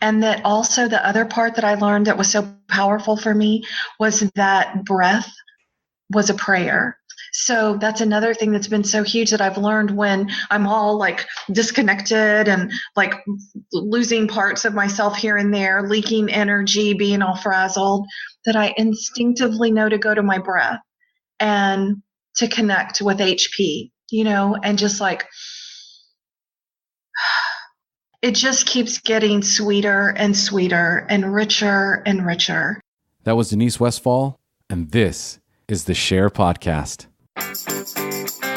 And that also the other part that I learned that was so powerful for me was that breath was a prayer. So that's another thing that's been so huge that I've learned when I'm all like disconnected and like losing parts of myself here and there, leaking energy, being all frazzled, that I instinctively know to go to my breath and to connect with HP, and just like, it just keeps getting sweeter and sweeter and richer and richer. That was Denise Westfall, and this is the SHAIR Podcast.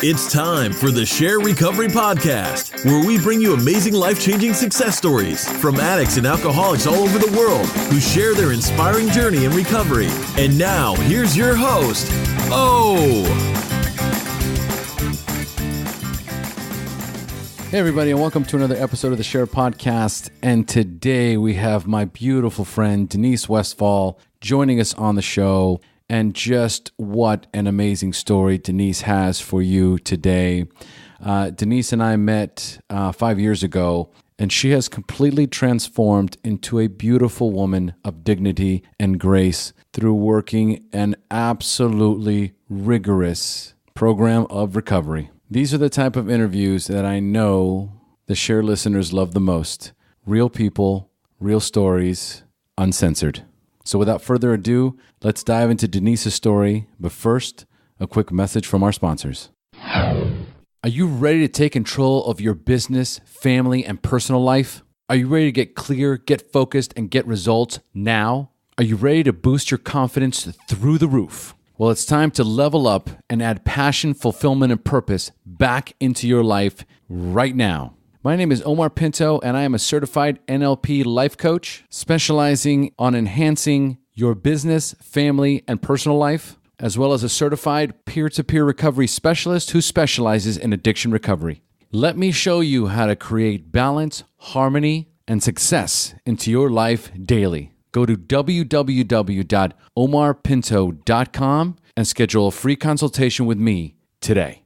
It's time for the SHAIR Recovery Podcast, where we bring you amazing life-changing success stories from addicts and alcoholics all over the world who share their inspiring journey in recovery. And now, here's your host, Hey everybody, and welcome to another episode of the SHAIR Podcast. And today we have my beautiful friend Denise Westfall joining us on the show. And just what an amazing story Denise has for you today. Denise and I met 5 years ago, and she has completely transformed into a beautiful woman of dignity and grace through working an absolutely rigorous program of recovery. These are the type of interviews that I know the SHAIR listeners love the most. Real people, real stories, uncensored. So without further ado, let's dive into Denise's story. But first, a quick message from our sponsors. Are you ready to take control of your business, family, and personal life? Are you ready to get clear, get focused, and get results now? Are you ready to boost your confidence through the roof? Well, it's time to level up and add passion, fulfillment, and purpose back into your life right now. My name is Omar Pinto, and I am a certified NLP life coach specializing on enhancing your business, family, and personal life, as well as a certified peer-to-peer recovery specialist who specializes in addiction recovery. Let me show you how to create balance, harmony, and success into your life daily. Go to www.omarpinto.com and schedule a free consultation with me today.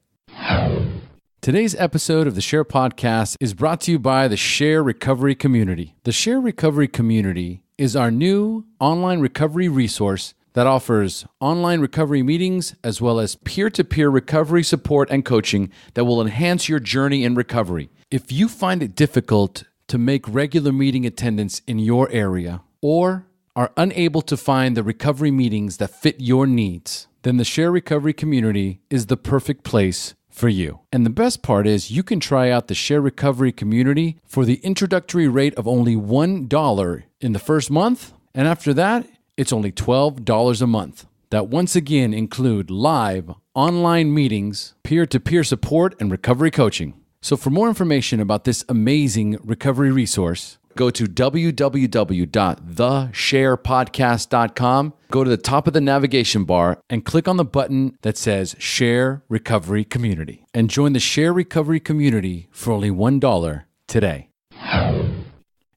Today's episode of the SHAIR Podcast is brought to you by the SHAIR Recovery Community. The SHAIR Recovery Community is our new online recovery resource that offers online recovery meetings as well as peer-to-peer recovery support and coaching that will enhance your journey in recovery. If you find it difficult to make regular meeting attendance in your area or are unable to find the recovery meetings that fit your needs, then the SHAIR Recovery Community is the perfect place for you. And the best part is you can try out the SHAIR Recovery Community for the introductory rate of only $1 in the first month. And after that, it's only $12 a month. That once again include live online meetings, peer-to-peer support, and recovery coaching. So for more information about this amazing recovery resource, go to www.theshairpodcast.com, go to the top of the navigation bar, and click on the button that says SHAIR Recovery Community. And join the SHAIR Recovery Community for only $1 today.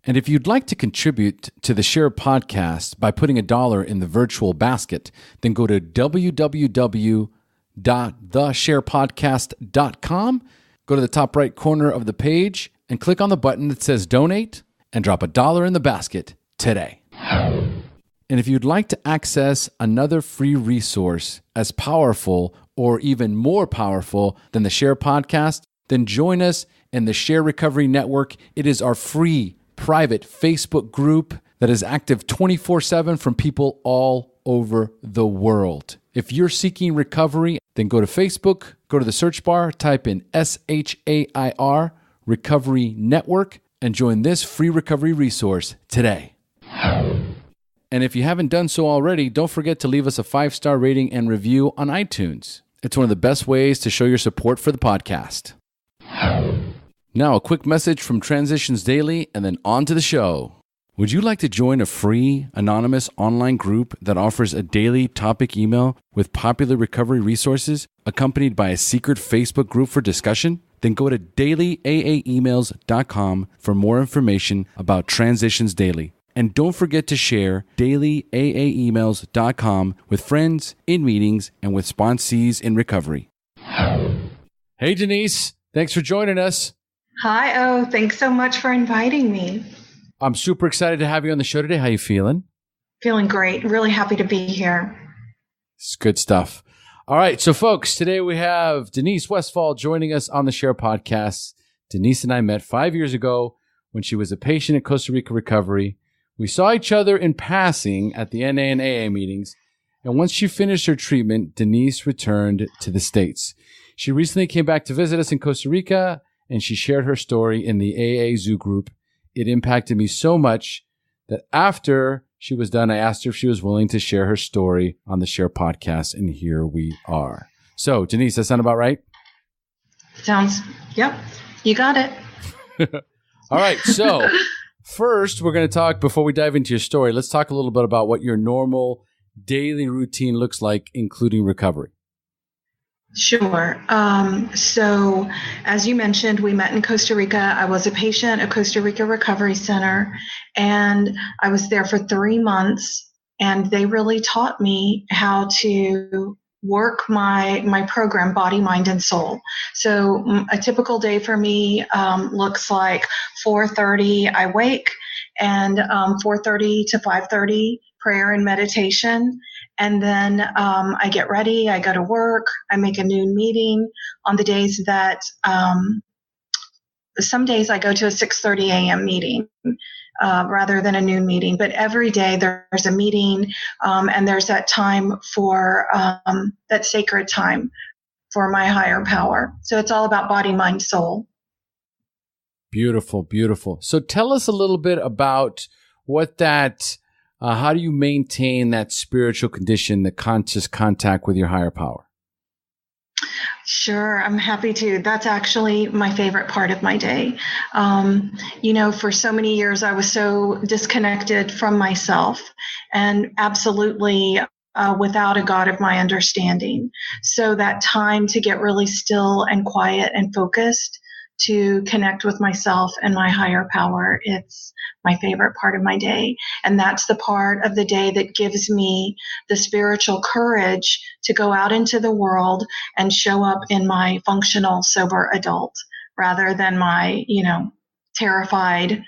And if you'd like to contribute to the SHAIR Podcast by putting $1 in the virtual basket, then go to www.theshairpodcast.com, go to the top right corner of the page, and click on the button that says Donate, and drop $1 in the basket today. And if you'd like to access another free resource as powerful or even more powerful than the SHAIR Podcast, then join us in the SHAIR Recovery Network. It is our free private Facebook group that is active 24/7 from people all over the world. If you're seeking recovery, then go to Facebook, go to the search bar, type in SHAIR Recovery Network, and join this free recovery resource today. And if you haven't done so already, don't forget to leave us a 5-star rating and review on iTunes. It's one of the best ways to show your support for the podcast. Now, a quick message from Transitions Daily, and then on to the show. Would you like to join a free, anonymous online group that offers a daily topic email with popular recovery resources, accompanied by a secret Facebook group for discussion? Then go to dailyaaemails.com for more information about Transitions Daily. And don't forget to share dailyaaemails.com with friends, in meetings, and with sponsees in recovery. Hey, Denise. Thanks for joining us. Hi, thanks so much for inviting me. I'm super excited to have you on the show today. How you feeling? Feeling great. Really happy to be here. It's good stuff. All right. So, folks, today we have Denise Westfall joining us on the SHAIR podcast. Denise and I met 5 years ago when she was a patient at Costa Rica Recovery. We saw each other in passing at the NA and AA meetings. And once she finished her treatment, Denise returned to the States. She recently came back to visit us in Costa Rica, and she shared her story in the AA Zoo group. It impacted me so much that after she was done, I asked her if she was willing to share her story on the SHAIR podcast, and here we are. So, Denise, that sound about right? Sounds, yep. You got it. All right. So first, we're going to talk, before we dive into your story, let's talk a little bit about what your normal daily routine looks like, including recovery. Sure. So as you mentioned, we met in Costa Rica. I was a patient at Costa Rica Recovery Center, and I was there for 3 months, and they really taught me how to work my program, Body, Mind, and Soul. So a typical day for me looks like 4:30 I wake, and 4:30 to 5:30 prayer and meditation. And then I get ready, I go to work, I make a noon meeting on the days that, some days I go to a 6:30 a.m. meeting rather than a noon meeting. But every day there's a meeting, and there's that time for that sacred time for my higher power. So it's all about body, mind, soul. Beautiful, beautiful. So tell us a little bit about what that, how do you maintain that spiritual condition, the conscious contact with your higher power? Sure, I'm happy to. That's actually my favorite part of my day. For so many years, I was so disconnected from myself and absolutely without a God of my understanding. So that time to get really still and quiet and focused to connect with myself and my higher power, it's my favorite part of my day. And that's the part of the day that gives me the spiritual courage to go out into the world and show up in my functional, sober adult rather than my, terrified,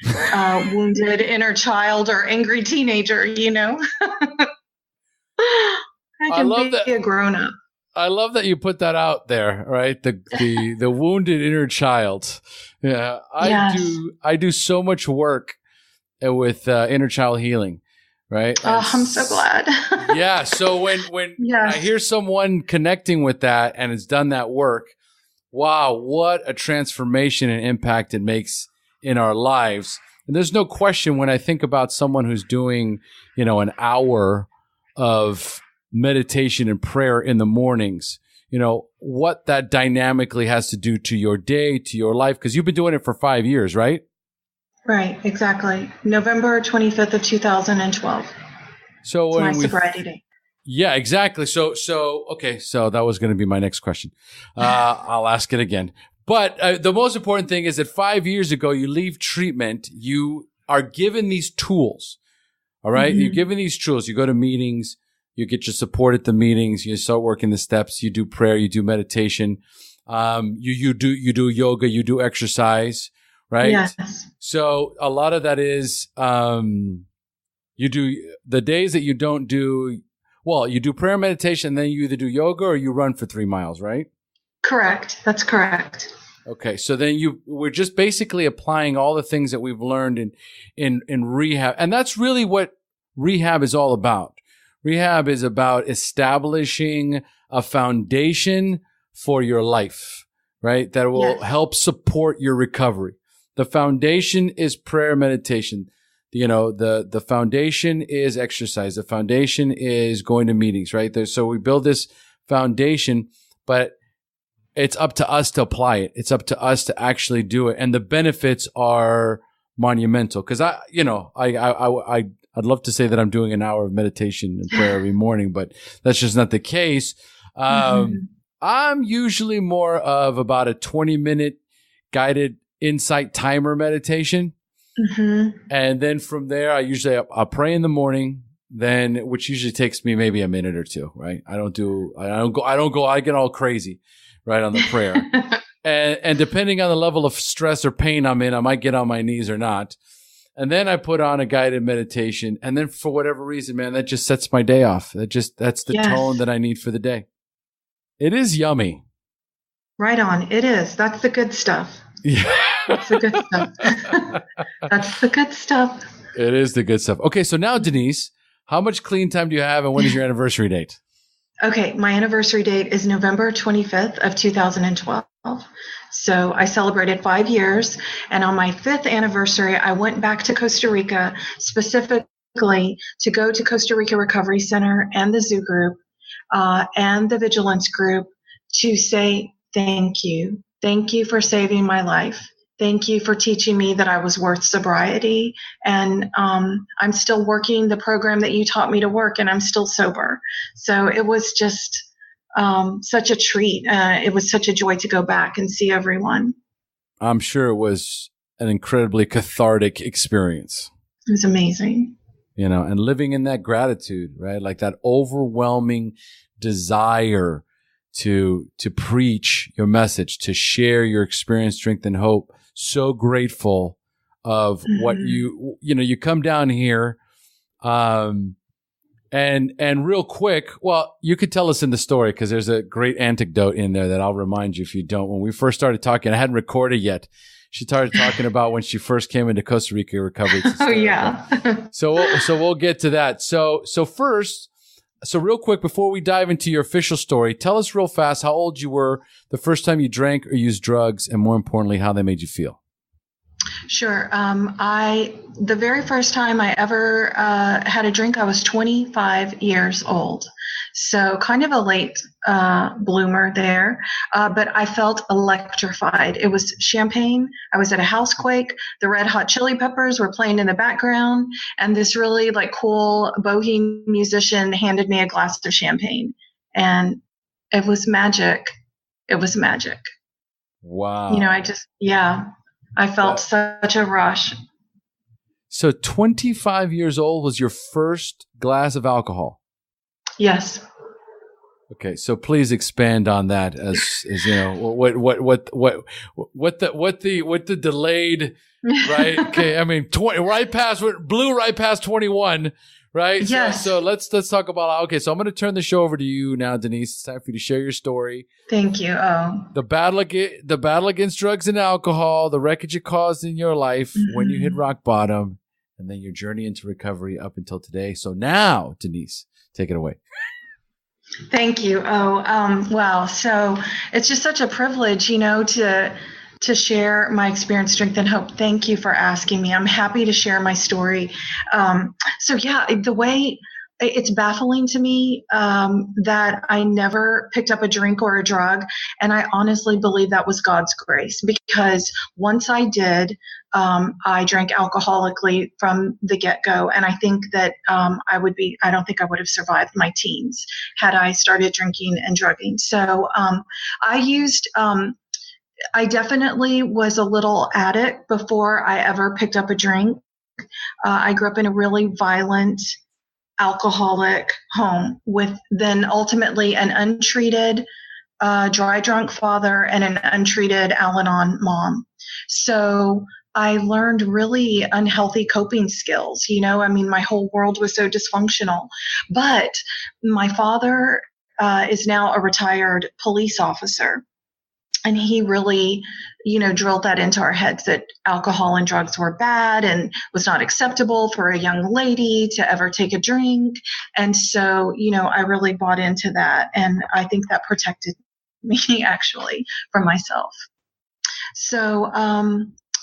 wounded inner child or angry teenager, I can be a grown-up. I love that you put that out there, right? The wounded inner child. Yeah, I do so much work with inner child healing, right? I'm so glad. Yeah. So when yes. I hear someone connecting with that and has done that work, wow, what a transformation and impact it makes in our lives. And there's no question when I think about someone who's doing, an hour of meditation and prayer in the mornings, what that dynamically has to do to your day, to your life, because you've been doing it for 5 years, right? Right, exactly. November 25th of 2012. So it's my sobriety day. Yeah, exactly. So okay. So that was going to be my next question. I'll ask it again. But the most important thing is that 5 years ago, you leave treatment, you are given these tools. All right. Mm-hmm. You're given these tools. You go to meetings. You get your support at the meetings. You start working the steps. You do prayer. You do meditation. You do yoga. You do exercise. Right. Yes. So a lot of that is you do the days that you don't do. Well, you do prayer, meditation, and then you either do yoga or you run for 3 miles. Right. Correct. That's correct. Okay. So then we're just basically applying all the things that we've learned in rehab, and that's really what rehab is all about. Rehab is about establishing a foundation for your life, right? That will help support your recovery. The foundation is prayer, meditation. The foundation is exercise. The foundation is going to meetings, right? So we build this foundation, but it's up to us to apply it. It's up to us to actually do it. And the benefits are monumental. Cause I'd love to say that I'm doing an hour of meditation and prayer every morning, but that's just not the case. I'm usually more of about a 20-minute guided insight timer meditation. Mm-hmm. And then from there, I'll pray in the morning, which usually takes me maybe a minute or two, right? I get all crazy, right, on the prayer. and depending on the level of stress or pain I'm in, I might get on my knees or not. And then I put on a guided meditation. And then for whatever reason, man, that just sets my day off. That's the tone that I need for the day. It is yummy. Right on. It is. That's the good stuff. Yeah. That's the good stuff. That's the good stuff. It is the good stuff. Okay. So now, Denise, how much clean time do you have and when is your anniversary date? Okay. My anniversary date is November 25th of 2012. So I celebrated 5 years. And on my 5th anniversary, I went back to Costa Rica specifically to go to Costa Rica Recovery Center and the Zoo Group and the Vigilance Group to say thank you. Thank you for saving my life. Thank you for teaching me that I was worth sobriety. And I'm still working the program that you taught me to work, and I'm still sober. So it was just such a treat. It was such a joy to go back and see everyone. I'm sure it was an incredibly cathartic experience. It was amazing. And living in that gratitude, right? Like that overwhelming desire to preach your message, to share your experience, strength, and hope. So grateful of what you come down here, and real quick, well, you could tell us in the story because there's a great anecdote in there that I'll remind you if you don't. When we first started talking, I hadn't recorded yet. She started talking about when she first came into Costa Rica Recovery. Oh yeah. So we'll get to that. So real quick, before we dive into your official story, tell us real fast how old you were the first time you drank or used drugs, and more importantly, how they made you feel. Sure. The very first time I ever had a drink, I was 25 years old. So kind of a late bloomer there, but I felt electrified. It was champagne. I was at a housequake. The Red Hot Chili Peppers were playing in the background, and this really cool bohemian musician handed me a glass of champagne, and it was magic. It was magic. Wow. I felt such a rush. So 25 years old was your first glass of alcohol? Yes. Okay, so please expand on that as what the delayed, right? Okay, I mean 20 blew right past 21, right? Yes. So let's talk about. Okay, so I'm going to turn the show over to you now, Denise. It's time for you to share your story. Thank you. The battle against drugs and alcohol, the wreckage it caused in your life when you hit rock bottom, and then your journey into recovery up until today. So now, Denise, take it away. Thank you. Wow. So it's just such a privilege, to share my experience, strength, and hope. Thank you for asking me. I'm happy to share my story. The way it's baffling to me that I never picked up a drink or a drug. And I honestly believe that was God's grace, because once I did, I drank alcoholically from the get-go. And I think that I don't think I would have survived my teens had I started drinking and drugging. So I definitely was a little addict before I ever picked up a drink. I grew up in a really violent, alcoholic home with then ultimately an untreated dry drunk father and an untreated Al-Anon mom. So I learned really unhealthy coping skills. My whole world was so dysfunctional. But my father is now a retired police officer. And he really, drilled that into our heads that alcohol and drugs were bad and was not acceptable for a young lady to ever take a drink. And so, I really bought into that. And I think that protected me actually from myself. So,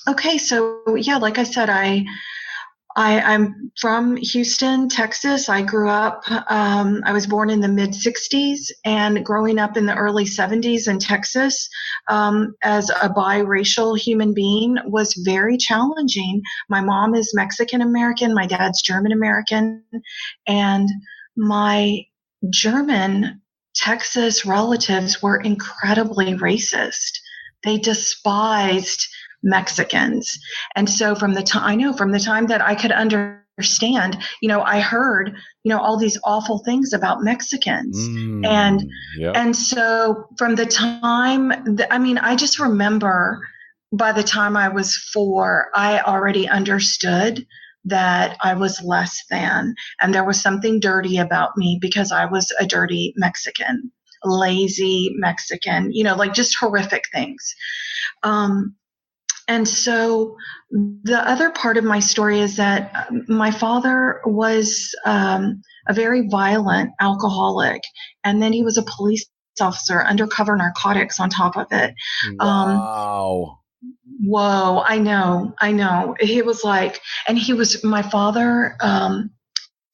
like I said, I'm from Houston, Texas. I grew up, I was born in the mid 60s, and growing up in the early 70s in Texas as a biracial human being was very challenging. My mom is Mexican American, my dad's German American, and my German Texas relatives were incredibly racist. They despised Mexicans. And so from the time that I could understand, I heard, all these awful things about Mexicans. And so from the time I just remember by the time I was 4, I already understood that I was less than, and there was something dirty about me because I was a dirty Mexican, lazy Mexican, like just horrific things. And so the other part of my story is that my father was a very violent alcoholic, and then he was a police officer, undercover narcotics on top of it. Wow. Whoa, I know. He was like, and he was my father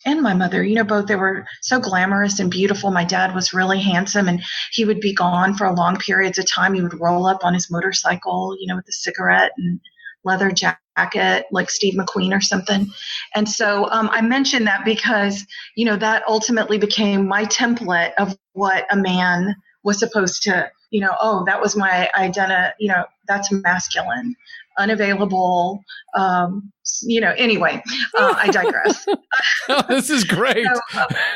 and my mother, both, they were so glamorous and beautiful. My dad was really handsome, and he would be gone for long periods of time. He would roll up on his motorcycle, with a cigarette and leather jacket, like Steve McQueen or something. And so I mentioned that because, that ultimately became my template of what a man was supposed to, that was my identity, that's masculine, unavailable, anyway, I digress. This is great.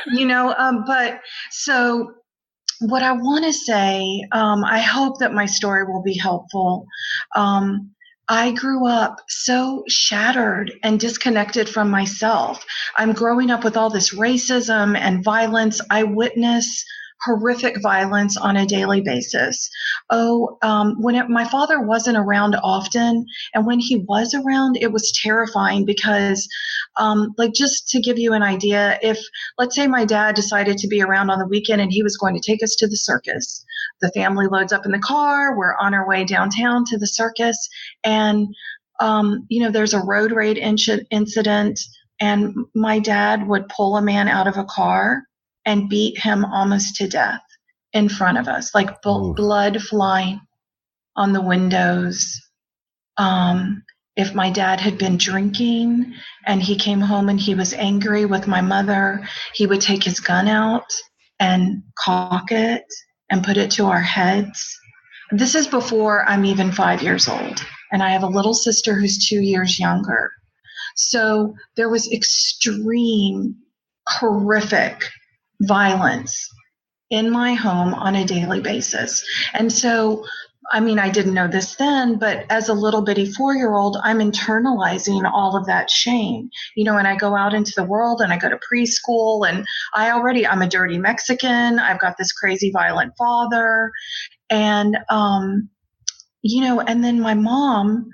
But so what I want to say, I hope that my story will be helpful. I grew up so shattered and disconnected from myself. I'm growing up with all this racism and violence. I witness horrific violence on a daily basis. My father wasn't around often, and when he was around, it was terrifying because, just to give you an idea, if, let's say, my dad decided to be around on the weekend and he was going to take us to the circus, the family loads up in the car, we're on our way downtown to the circus, and, there's a road rage incident, and my dad would pull a man out of a car and beat him almost to death in front of us, like blood flying on the windows. If my dad had been drinking and he came home and he was angry with my mother, he would take his gun out and cock it and put it to our heads. This is before I'm even 5 years old, and I have a little sister who's 2 years younger. So there was extreme, horrific violence in my home on a daily basis. And so, I didn't know this then, but as a little bitty 4-year-old, I'm internalizing all of that shame, and I go out into the world and I go to preschool, and I'm a dirty Mexican. I've got this crazy violent father. And, and then my mom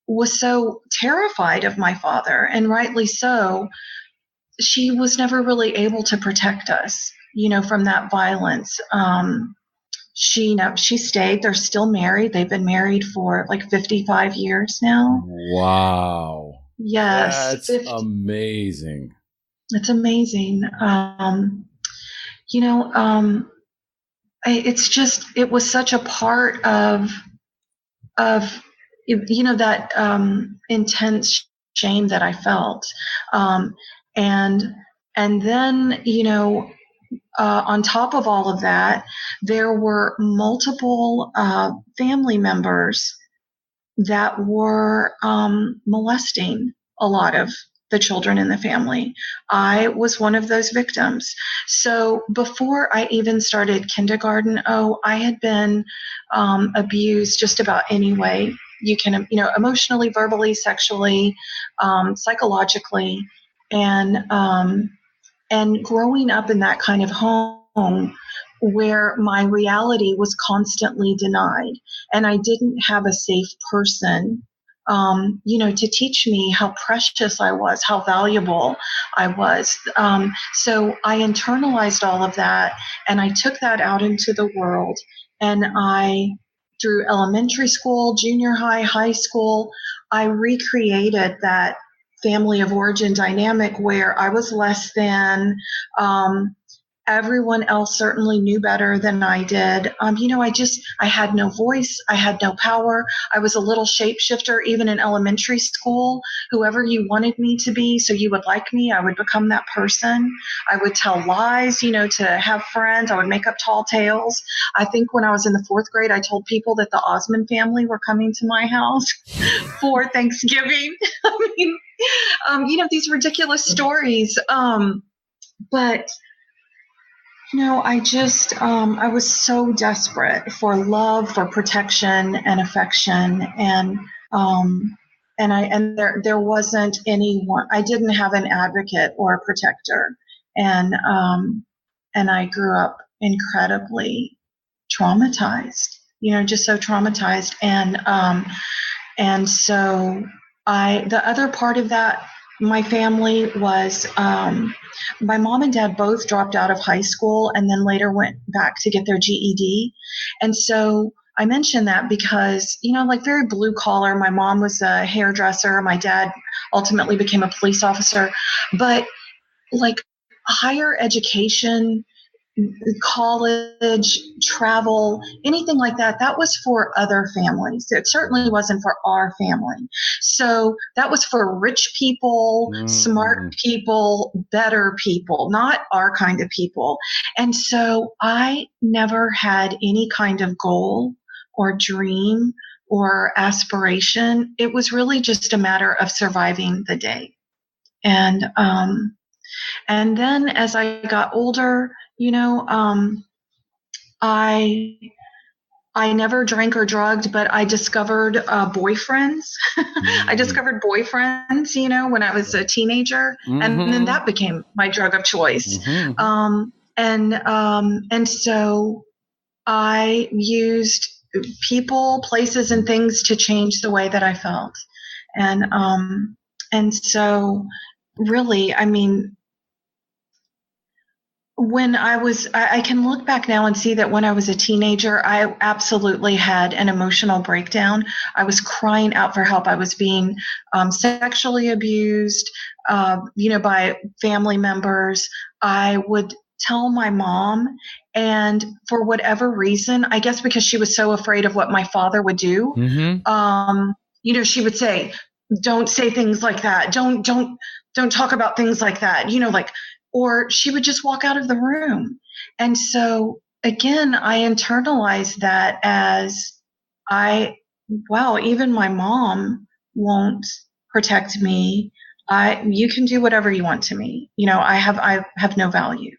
was so terrified of my father, and rightly so. She was never really able to protect us, from that violence. She stayed. They're still married. They've been married for like 55 years now. Wow. Yes. That's amazing. It's amazing. It was such a part of that intense shame that I felt. And then, on top of all of that, there were multiple family members that were molesting a lot of the children in the family. I was one of those victims. So before I even started kindergarten, I had been abused just about any way you can, emotionally, verbally, sexually, psychologically. And growing up in that kind of home where my reality was constantly denied, and I didn't have a safe person, to teach me how precious I was, how valuable I was. So I internalized all of that, and I took that out into the world. And through elementary school, junior high, high school, I recreated that family of origin dynamic where I was less than. Everyone else certainly knew better than I did. I had no voice. I had no power. I was a little shapeshifter, even in elementary school. Whoever you wanted me to be, so you would like me, I would become that person. I would tell lies, to have friends. I would make up tall tales. I think when I was in the 4th grade, I told people that the Osmond family were coming to my house for Thanksgiving. These ridiculous stories. But I was so desperate for love, for protection and affection. There wasn't anyone, I didn't have an advocate or a protector. And I grew up incredibly traumatized, just so traumatized. And so the other part of that, my family was, my mom and dad both dropped out of high school and then later went back to get their GED. And so I mention that because, like very blue collar, my mom was a hairdresser. My dad ultimately became a police officer, but like higher education, college, travel, anything like that, that was for other families. It certainly wasn't for our family. So that was for rich people, smart people, better people, not our kind of people. And so I never had any kind of goal or dream or aspiration. It was really just a matter of surviving the day. And then as I got older, I never drank or drugged, but I discovered boyfriends. I discovered boyfriends, when I was a teenager, and then that became my drug of choice. And so I used people, places, and things to change the way that I felt. And so really, when I can look back now and see that when I was a teenager, I absolutely had an emotional breakdown. I was crying out for help. I was being sexually abused, by family members. I would tell my mom, and for whatever reason, I guess because she was so afraid of what my father would do, she would say, "Don't say things like that. Don't talk about things like that." Or she would just walk out of the room. And so again, I internalized that as even my mom won't protect me. You can do whatever you want to me. I have no value.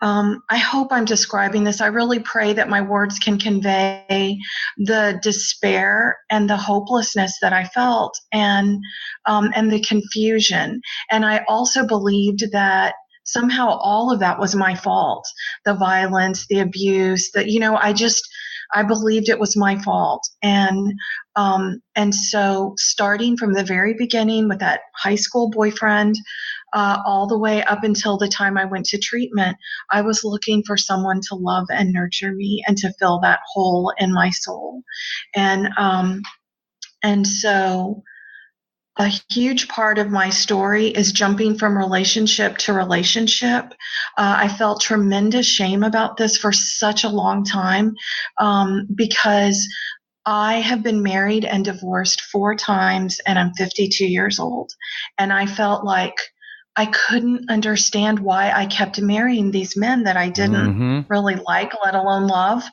I hope I'm describing this. I really pray that my words can convey the despair and the hopelessness that I felt, and the confusion. And I also believed that somehow all of that was my fault. The violence, the abuse, I believed it was my fault. And so starting from the very beginning with that high school boyfriend, all the way up until the time I went to treatment, I was looking for someone to love and nurture me and to fill that hole in my soul. And so a huge part of my story is jumping from relationship to relationship. I felt tremendous shame about this for such a long time, because I have been married and divorced 4 times, and I'm 52 years old. And I felt like I couldn't understand why I kept marrying these men that I didn't really like, let alone love.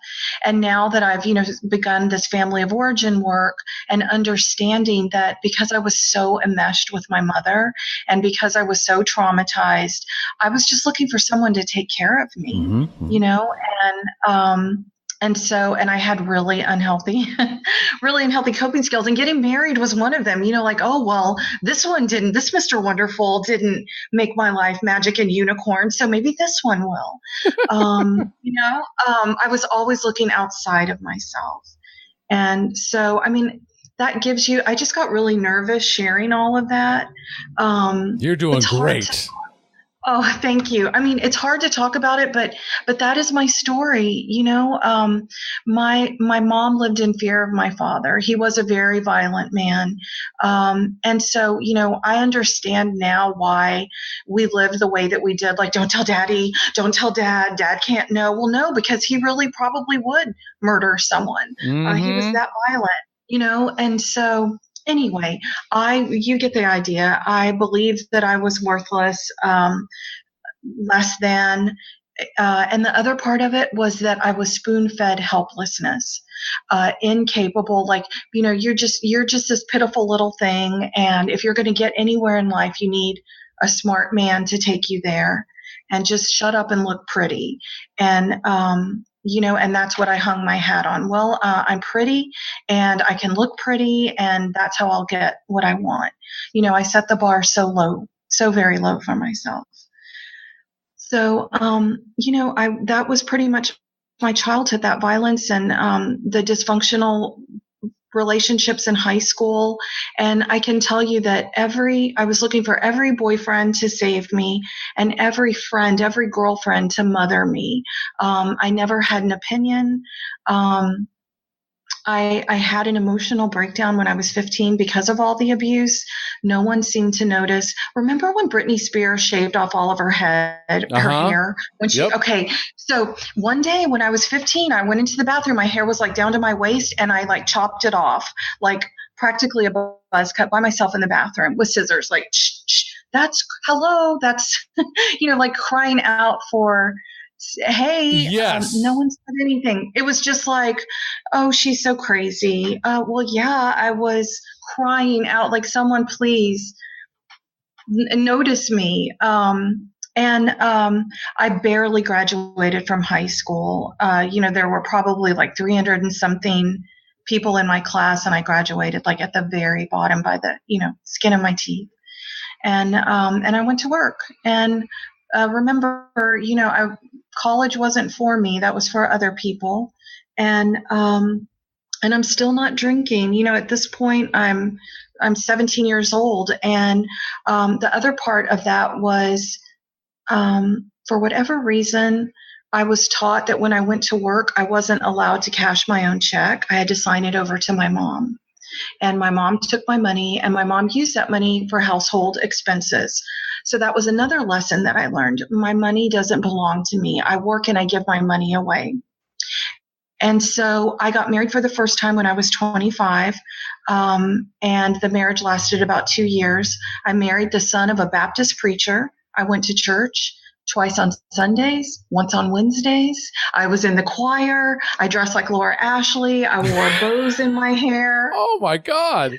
And now that I've, begun this family of origin work and understanding that because I was so enmeshed with my mother and because I was so traumatized, I was just looking for someone to take care of me, and I had really unhealthy coping skills, and getting married was one of them, this Mr. Wonderful didn't make my life magic and unicorn, so maybe this one will. I was always looking outside of myself. And so, that gives you, I just got really nervous sharing all of that. You're doing great. Oh, thank you. It's hard to talk about it, but that is my story. My mom lived in fear of my father. He was a very violent man. And so, I understand now why we lived the way that we did. Like, don't tell daddy, don't tell dad, dad can't know. Well, no, because he really probably would murder someone. He was that violent, and so anyway, you get the idea. I believed that I was worthless, less than, and the other part of it was that I was spoon-fed helplessness, incapable. Like, you're just this pitiful little thing, and if you're going to get anywhere in life, you need a smart man to take you there. and just shut up and look pretty. And, and that's what I hung my hat on. Well, I'm pretty and I can look pretty, and that's how I'll get what I want. I set the bar so low, so very low for myself. So, that was pretty much my childhood, that violence and the dysfunctional relationships in high school. And I can tell you that I was looking for every boyfriend to save me and every friend, every girlfriend to mother me. I never had an opinion. I had an emotional breakdown when I was 15 because of all the abuse. No one seemed to notice. Remember when Britney Spears shaved off all of her head, her hair? Okay. So one day when I was 15, I went into the bathroom. My hair was like down to my waist, and I like chopped it off, like practically a buzz cut by myself in the bathroom with scissors. Like, that's like crying out for, hey, yes. No one said anything. It was just like, oh, she's so crazy. Well, yeah, I was crying out like, someone please notice me. And I barely graduated from high school. There were probably like 300 and something people in my class, and I graduated like at the very bottom by the, skin of my teeth. And I went to work, and remember, college wasn't for me. That was for other people. And I'm still not drinking. At this point, I'm 17 years old. And the other part of that was, for whatever reason, I was taught that when I went to work, I wasn't allowed to cash my own check. I had to sign it over to my mom. And my mom took my money, and my mom used that money for household expenses. So that was another lesson that I learned. My money doesn't belong to me. I work and I give my money away. And so I got married for the first time when I was 25, and the marriage lasted about 2 years. I married the son of a Baptist preacher. I went to church twice on Sundays, once on Wednesdays. I was in the choir. I dressed like Laura Ashley. I wore bows in my hair. Oh my God.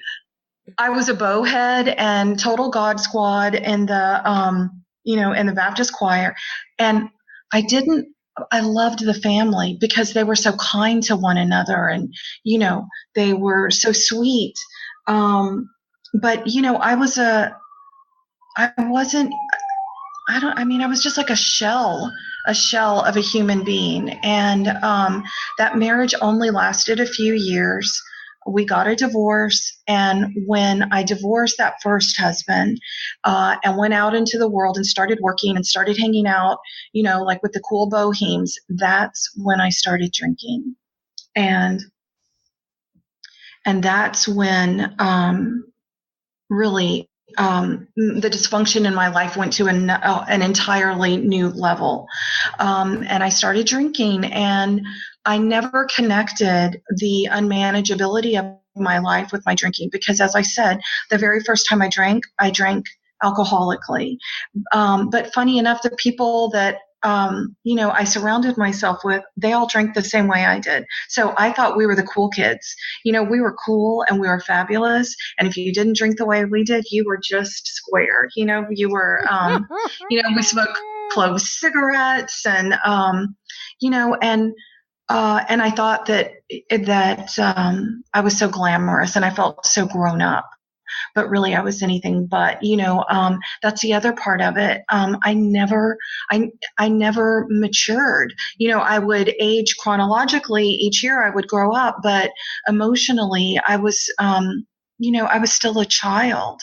I was a bowhead and total God squad in the, in the Baptist choir. And I loved the family because they were so kind to one another, and, they were so sweet. But, I was just like a shell of a human being. And that marriage only lasted a few years. We got a divorce. And when I divorced that first husband and went out into the world and started working and started hanging out, like with the cool bohemes, that's when I started drinking. And that's when really the dysfunction in my life went to an entirely new level. And I started drinking, and I never connected the unmanageability of my life with my drinking, because, as I said, the very first time I drank alcoholically. But funny enough, the people that I surrounded myself with, they all drank the same way I did. So I thought we were the cool kids. We were cool and we were fabulous. And if you didn't drink the way we did, you were just square. You were, we smoked clove cigarettes, and, and I thought that I was so glamorous and I felt so grown up. But really, I was anything but. That's the other part of it. I never matured. I would age chronologically each year. I would grow up, but emotionally, I was still a child.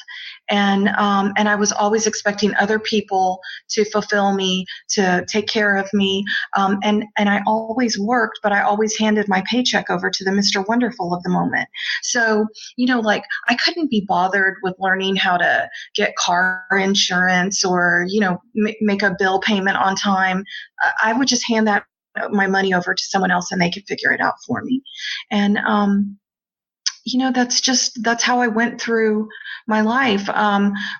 And I was always expecting other people to fulfill me, to take care of me. And I always worked, but I always handed my paycheck over to the Mr. Wonderful of the moment. So, I couldn't be bothered with learning how to get car insurance or, make a bill payment on time. I would just hand my money over to someone else and they could figure it out for me. And, that's how I went through my life.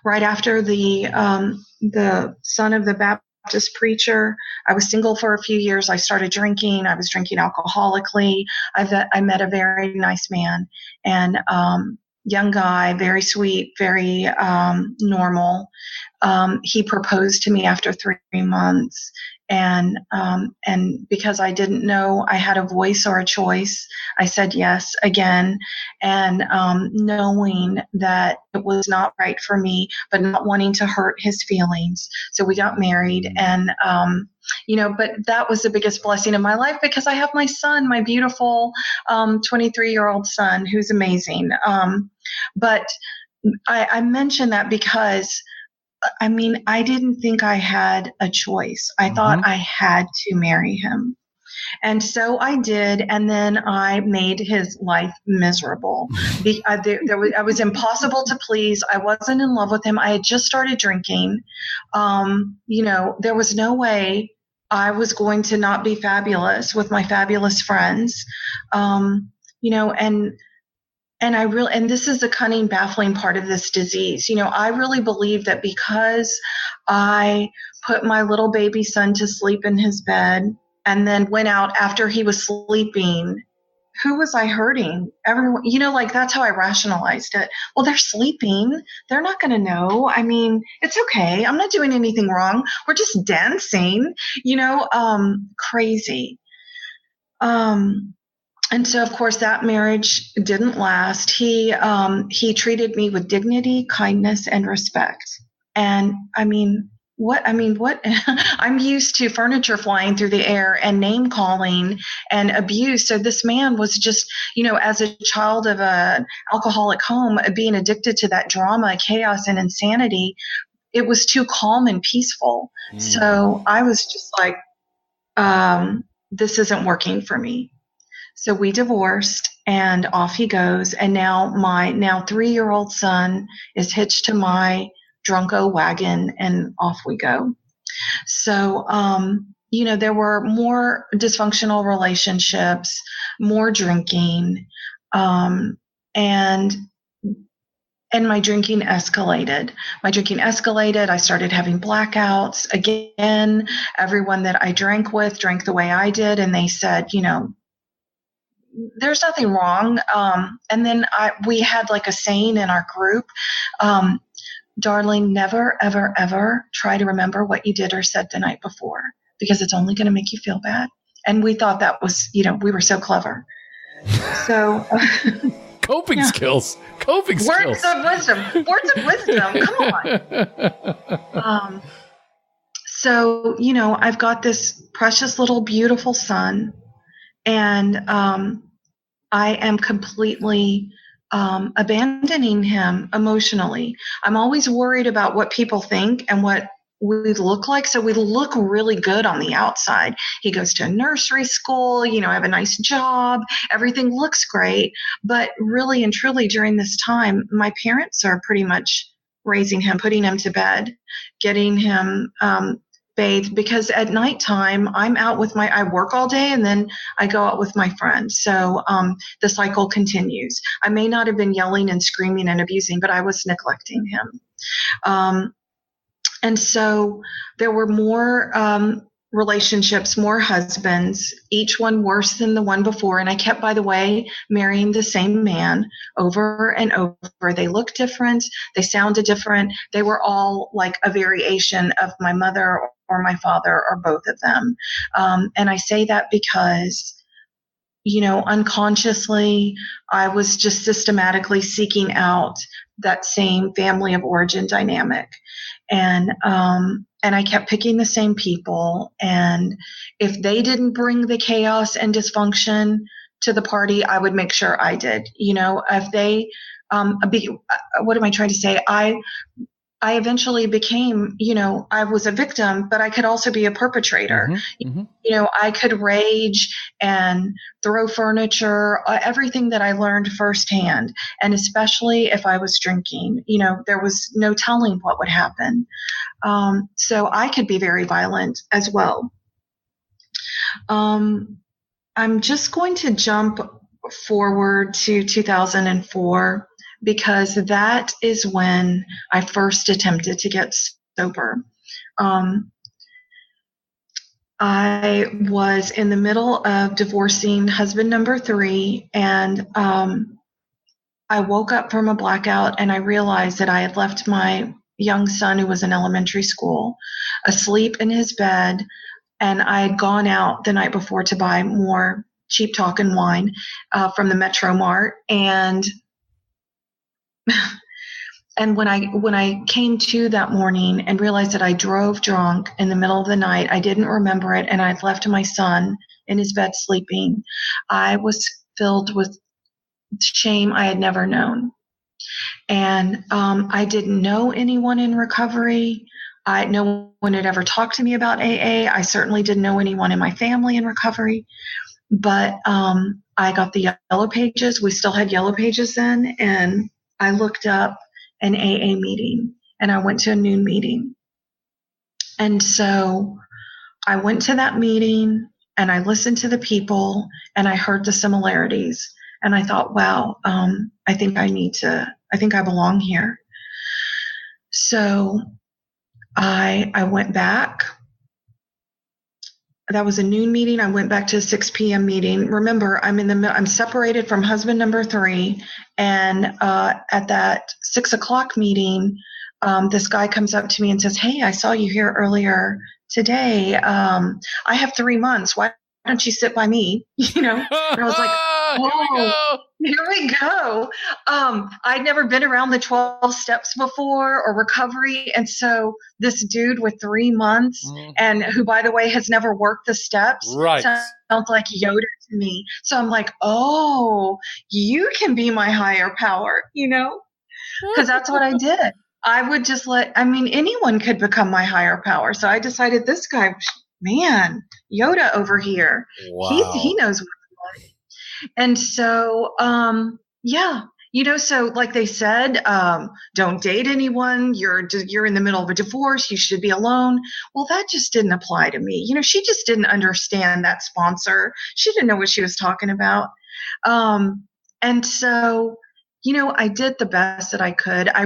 Right after the son of the Baptist preacher, I was single for a few years. I started drinking. I was drinking alcoholically. I met a very nice man, and young guy, very sweet, very normal. He proposed to me after 3 months. And because I didn't know I had a voice or a choice, I said yes again. And knowing that it was not right for me, but not wanting to hurt his feelings. So we got married, and but that was the biggest blessing of my life, because I have my son, my beautiful 23-year-old son, who's amazing. But I mention that because I didn't think I had a choice. I thought I had to marry him. And so I did, and then I made his life miserable. I was impossible to please. I wasn't in love with him. I had just started drinking. There was no way I was going to not be fabulous with my fabulous friends. And this is the cunning, baffling part of this disease. I really believe that because I put my little baby son to sleep in his bed and then went out after he was sleeping, who was I hurting? Everyone, that's how I rationalized it. Well, they're sleeping. They're not going to know. It's okay. I'm not doing anything wrong. We're just dancing, crazy. And so, of course, that marriage didn't last. He treated me with dignity, kindness, and respect. And what I'm used to furniture flying through the air and name calling and abuse. So this man was just, as a child of an alcoholic home, being addicted to that drama, chaos, and insanity, it was too calm and peaceful. So I was just like, this isn't working for me. So we divorced, and off he goes. And now my 3-year-old son is hitched to my drunko wagon, and off we go. So, there were more dysfunctional relationships, more drinking, and my drinking escalated. I started having blackouts. Again, everyone that I drank with drank the way I did, and they said, there's nothing wrong. And then we had like a saying in our group, darling, never, ever, ever try to remember what you did or said the night before, because it's only going to make you feel bad. And we thought that was, we were so clever. So coping skills. Words of wisdom. Come on. So, I've got this precious little beautiful son, and I am completely abandoning him emotionally. I'm always worried about what people think and what we look like. So we look really good on the outside. He goes to a nursery school, I have a nice job. Everything looks great. But really and truly during this time, my parents are pretty much raising him, putting him to bed, getting him bathed, because at nighttime I'm out with I work all day and then I go out with my friends. So the cycle continues. I may not have been yelling and screaming and abusing, but I was neglecting him. And so there were more relationships, more husbands, each one worse than the one before. And I kept, by the way, marrying the same man over and over. They looked different. They sounded different. They were all like a variation of my mother or my father or both of them. And I say that because, unconsciously, I was just systematically seeking out that same family of origin dynamic. And I kept picking the same people. And if they didn't bring the chaos and dysfunction to the party, I would make sure I did. If they, what am I trying to say? I eventually became, I was a victim, but I could also be a perpetrator. I could rage and throw furniture, everything that I learned firsthand. And especially if I was drinking, there was no telling what would happen. So I could be very violent as well. I'm just going to jump forward to 2004. Because that is when I first attempted to get sober. I was in the middle of divorcing husband number 3, and I woke up from a blackout and I realized that I had left my young son who was in elementary school, asleep in his bed. And I had gone out the night before to buy more cheap talking wine from the Metro Mart. And when I came to that morning and realized that I drove drunk in the middle of the night, I didn't remember it, and I'd left my son in his bed sleeping, I was filled with shame I had never known. And I didn't know anyone in recovery. No one had ever talked to me about AA. I certainly didn't know anyone in my family in recovery. But I got the Yellow Pages. We still had Yellow Pages then. And I looked up an AA meeting, and I went to a noon meeting. And so I went to that meeting, and I listened to the people, and I heard the similarities. And I thought, wow, I think I belong here. So I went back. That was a noon meeting. I went back to a 6 p.m. meeting. Remember, I'm separated from husband number 3. And at that 6 o'clock meeting, this guy comes up to me and says, "Hey, I saw you here earlier today. I have 3 months. Why don't you sit by me?" And I was like, "Oh, here we go." I'd never been around the 12 steps before or recovery. And so this dude with 3 months and who, by the way, has never worked the steps sounds like Yoda to me. So I'm like, oh, you can be my higher power, because that's what I did. I would just anyone could become my higher power. So I decided this guy, man, Yoda over here, wow. he knows what's what. And so, so like they said, don't date anyone. You're in the middle of a divorce. You should be alone. Well, that just didn't apply to me. She just didn't understand that sponsor. She didn't know what she was talking about. And so, I did the best that I could. I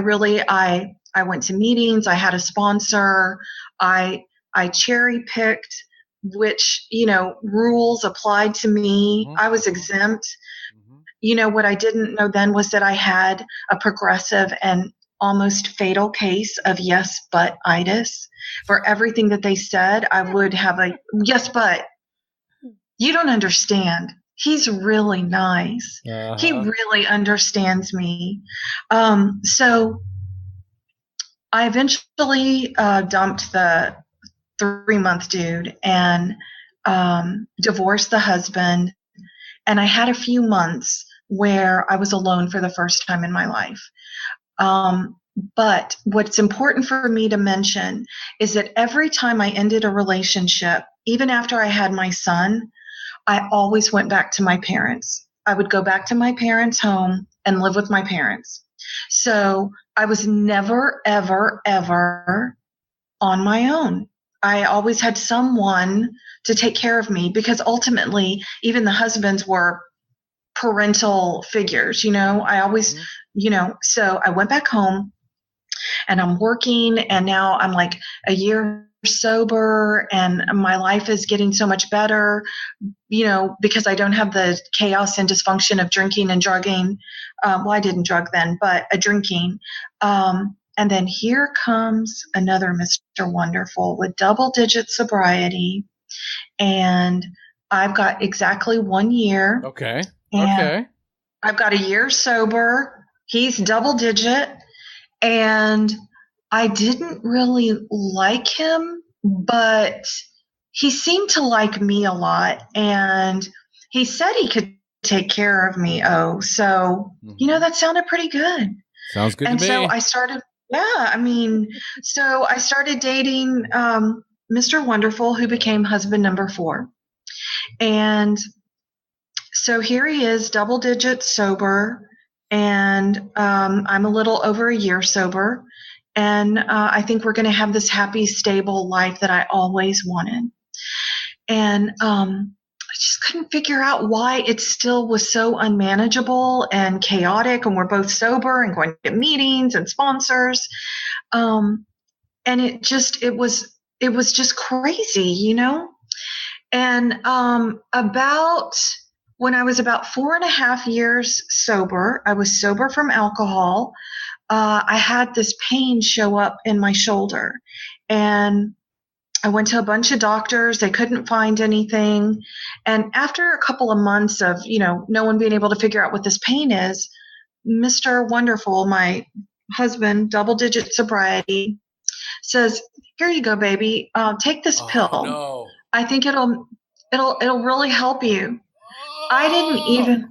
went to meetings. I had a sponsor. I cherry picked which, rules applied to me. I was exempt. What I didn't know then was that I had a progressive and almost fatal case of yes, but itis. For everything that they said, I would have a yes, but. You don't understand. He's really nice. Uh-huh. He really understands me. So I eventually dumped the 3-month dude and divorced the husband. And I had a few months where I was alone for the first time in my life. But what's important for me to mention is that every time I ended a relationship, even after I had my son, I always went back to my parents. I would go back to my parents' home and live with my parents. So I was never, ever, ever on my own. I always had someone to take care of me, because ultimately, even the husbands were parental figures, I always, so I went back home and I'm working, and now I'm like a year sober and my life is getting so much better, because I don't have the chaos and dysfunction of drinking and drugging. Well, I didn't drug then, but drinking. And then here comes another Mr. Wonderful with double-digit sobriety. And I've got exactly 1 year. Okay. I've got a year sober. He's double-digit. And I didn't really like him, but he seemed to like me a lot. And he said he could take care of me. So, that sounded pretty good. Sounds good to me. And so I started... so I started dating Mr. Wonderful, who became husband number 4. And so here he is, double digits sober, and I'm a little over a year sober. And I think we're going to have this happy, stable life that I always wanted. And I just couldn't figure out why it still was so unmanageable and chaotic, and we're both sober and going to meetings and sponsors. And it was just crazy, And when I was about 4.5 years sober, I was sober from alcohol. I had this pain show up in my shoulder, and I went to a bunch of doctors. They couldn't find anything. And after a couple of months of, no one being able to figure out what this pain is, Mr. Wonderful, my husband, double-digit sobriety, says, "Here you go, baby. Take this pill. No. I think it'll really help you." I didn't even.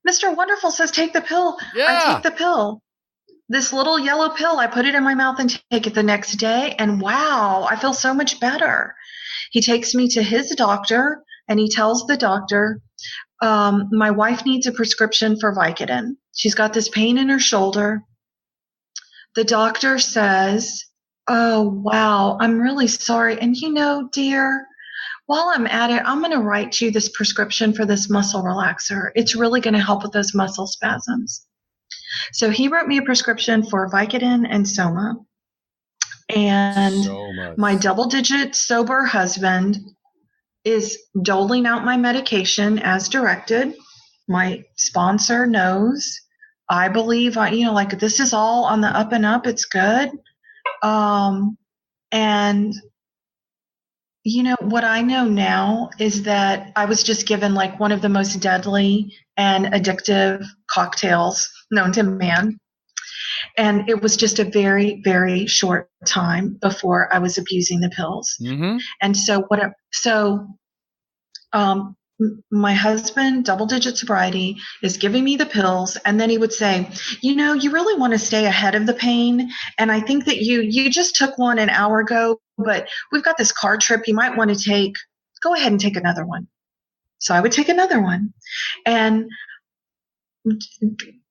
Mr. Wonderful says, "Take the pill." Yeah. I take the pill. This little yellow pill, I put it in my mouth and take it the next day. And wow, I feel so much better. He takes me to his doctor, and he tells the doctor, my wife needs a prescription for Vicodin. She's got this pain in her shoulder. The doctor says, "Oh, wow, I'm really sorry. And dear, while I'm at it, I'm going to write you this prescription for this muscle relaxer. It's really going to help with those muscle spasms." So he wrote me a prescription for Vicodin and Soma. And my double-digit sober husband is doling out my medication as directed. My sponsor knows. I believe, this is all on the up and up. It's good. And what I know now is that I was just given one of the most deadly and addictive cocktails known to man. And it was just a very, very short time before I was abusing the pills. Mm-hmm. And my husband, double-digit sobriety, is giving me the pills, and then he would say, "You really want to stay ahead of the pain, and I think that you just took one an hour ago, but we've got this car trip you might want to go ahead and take another one." So I would take another one. And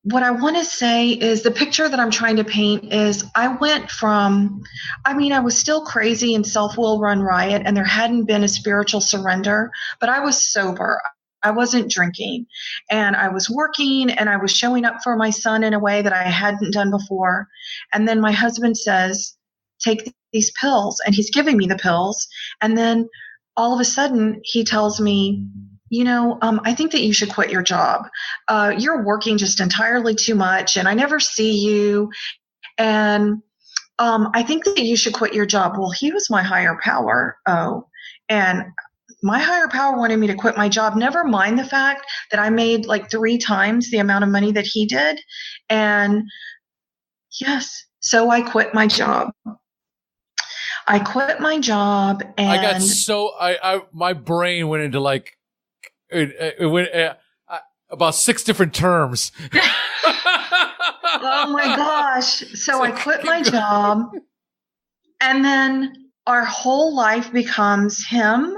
what I want to say is the picture that I'm trying to paint is I went from, I was still crazy and self-will run riot, and there hadn't been a spiritual surrender, but I was sober. I wasn't drinking, and I was working, and I was showing up for my son in a way that I hadn't done before. And then my husband says, "Take these pills," and he's giving me the pills. And then all of a sudden he tells me, "I think that you should quit your job. You're working just entirely too much, and I never see you. And I think that you should quit your job." Well, he was my higher power. And my higher power wanted me to quit my job, never mind the fact that I made 3 times the amount of money that he did. And yes, so I quit my job. And I got my brain went into it went about 6 different terms. Oh my gosh. So I quit my job, and then our whole life becomes him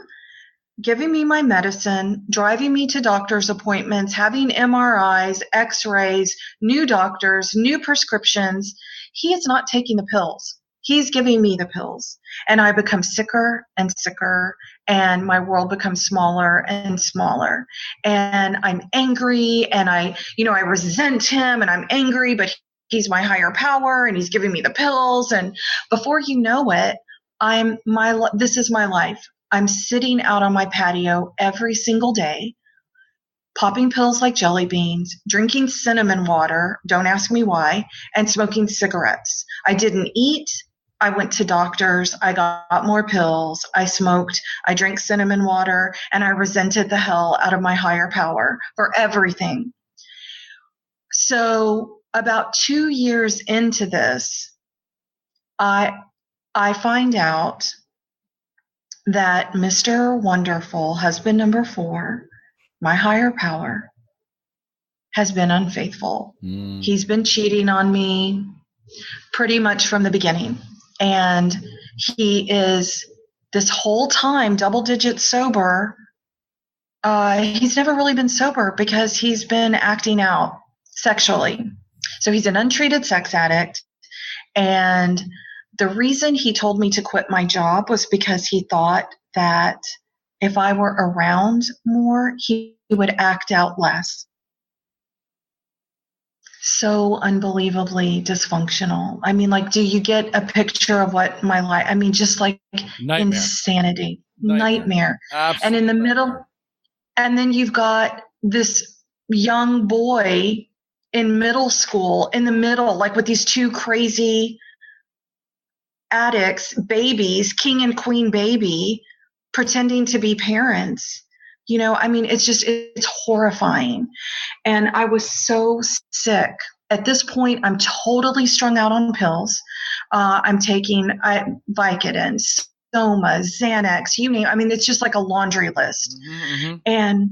giving me my medicine, driving me to doctor's appointments, having MRIs, x-rays, new doctors, new prescriptions. He is not taking the pills. He's giving me the pills, and I become sicker and sicker, and my world becomes smaller and smaller, and I'm angry, and I resent him, and I'm angry, but he's my higher power, and he's giving me the pills, and before you know it, this is my life. I'm sitting out on my patio every single day, popping pills like jelly beans, drinking cinnamon water, don't ask me why, and smoking cigarettes. I didn't eat. I went to doctors. I got more pills. I smoked. I drank cinnamon water, and I resented the hell out of my higher power for everything. So about 2 years into this, I find out that Mr. Wonderful, husband number 4, my higher power, has been unfaithful. He's been cheating on me pretty much from the beginning. And he is this whole time double-digit sober. He's never really been sober because he's been acting out sexually. So he's an untreated sex addict. And the reason he told me to quit my job was because he thought that if I were around more, he would act out less. So unbelievably dysfunctional. Do you get a picture of what my life, just Nightmare. Insanity. Nightmare. Absolutely. And in the middle, and then you've got this young boy in middle school, in the middle, like with these two crazy addicts, babies, king and queen baby, pretending to be parents. I mean, it's horrifying. And I was so sick. At this point, I'm totally strung out on pills. I'm taking Vicodin, Soma, Xanax, you name. I mean, it's just like a laundry list. Mm-hmm. And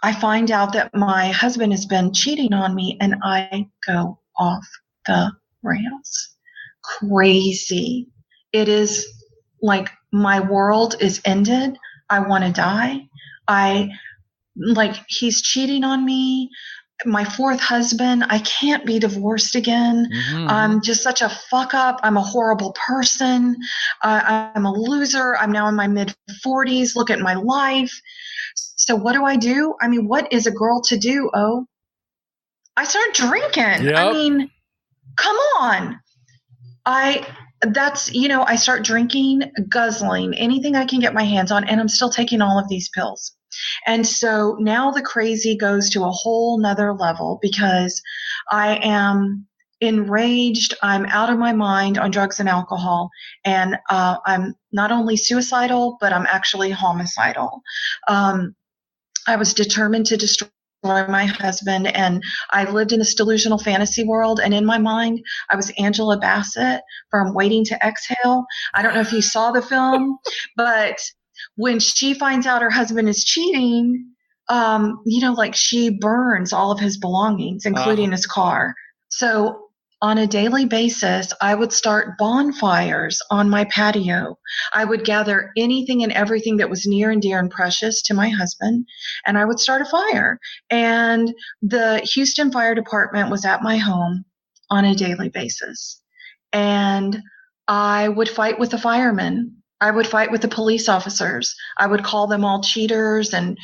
I find out that my husband has been cheating on me, and I go off the rails. Crazy. It is like my world is ended. I want to die. He's cheating on me. My fourth husband, I can't be divorced again. Mm-hmm. I'm just such a fuck up. I'm a horrible person. I'm a loser. I'm now in my mid 40s. Look at my life. So what do I do? I mean, what is a girl to do? Oh, I start drinking. Yep. I mean, come on. I start drinking, guzzling, anything I can get my hands on, and I'm still taking all of these pills. And so now the crazy goes to a whole nother level because I am enraged. I'm out of my mind on drugs and alcohol. And I'm not only suicidal, but I'm actually homicidal. I was determined to destroy my husband, and I lived in this delusional fantasy world, and in my mind I was Angela Bassett from Waiting to Exhale. I don't know if you saw the film, but when she finds out her husband is cheating, she burns all of his belongings, including his car. So on a daily basis, I would start bonfires on my patio. I would gather anything and everything that was near and dear and precious to my husband, and I would start a fire. And the Houston Fire Department was at my home on a daily basis. And I would fight with the firemen. I would fight with the police officers. I would call them all cheaters and,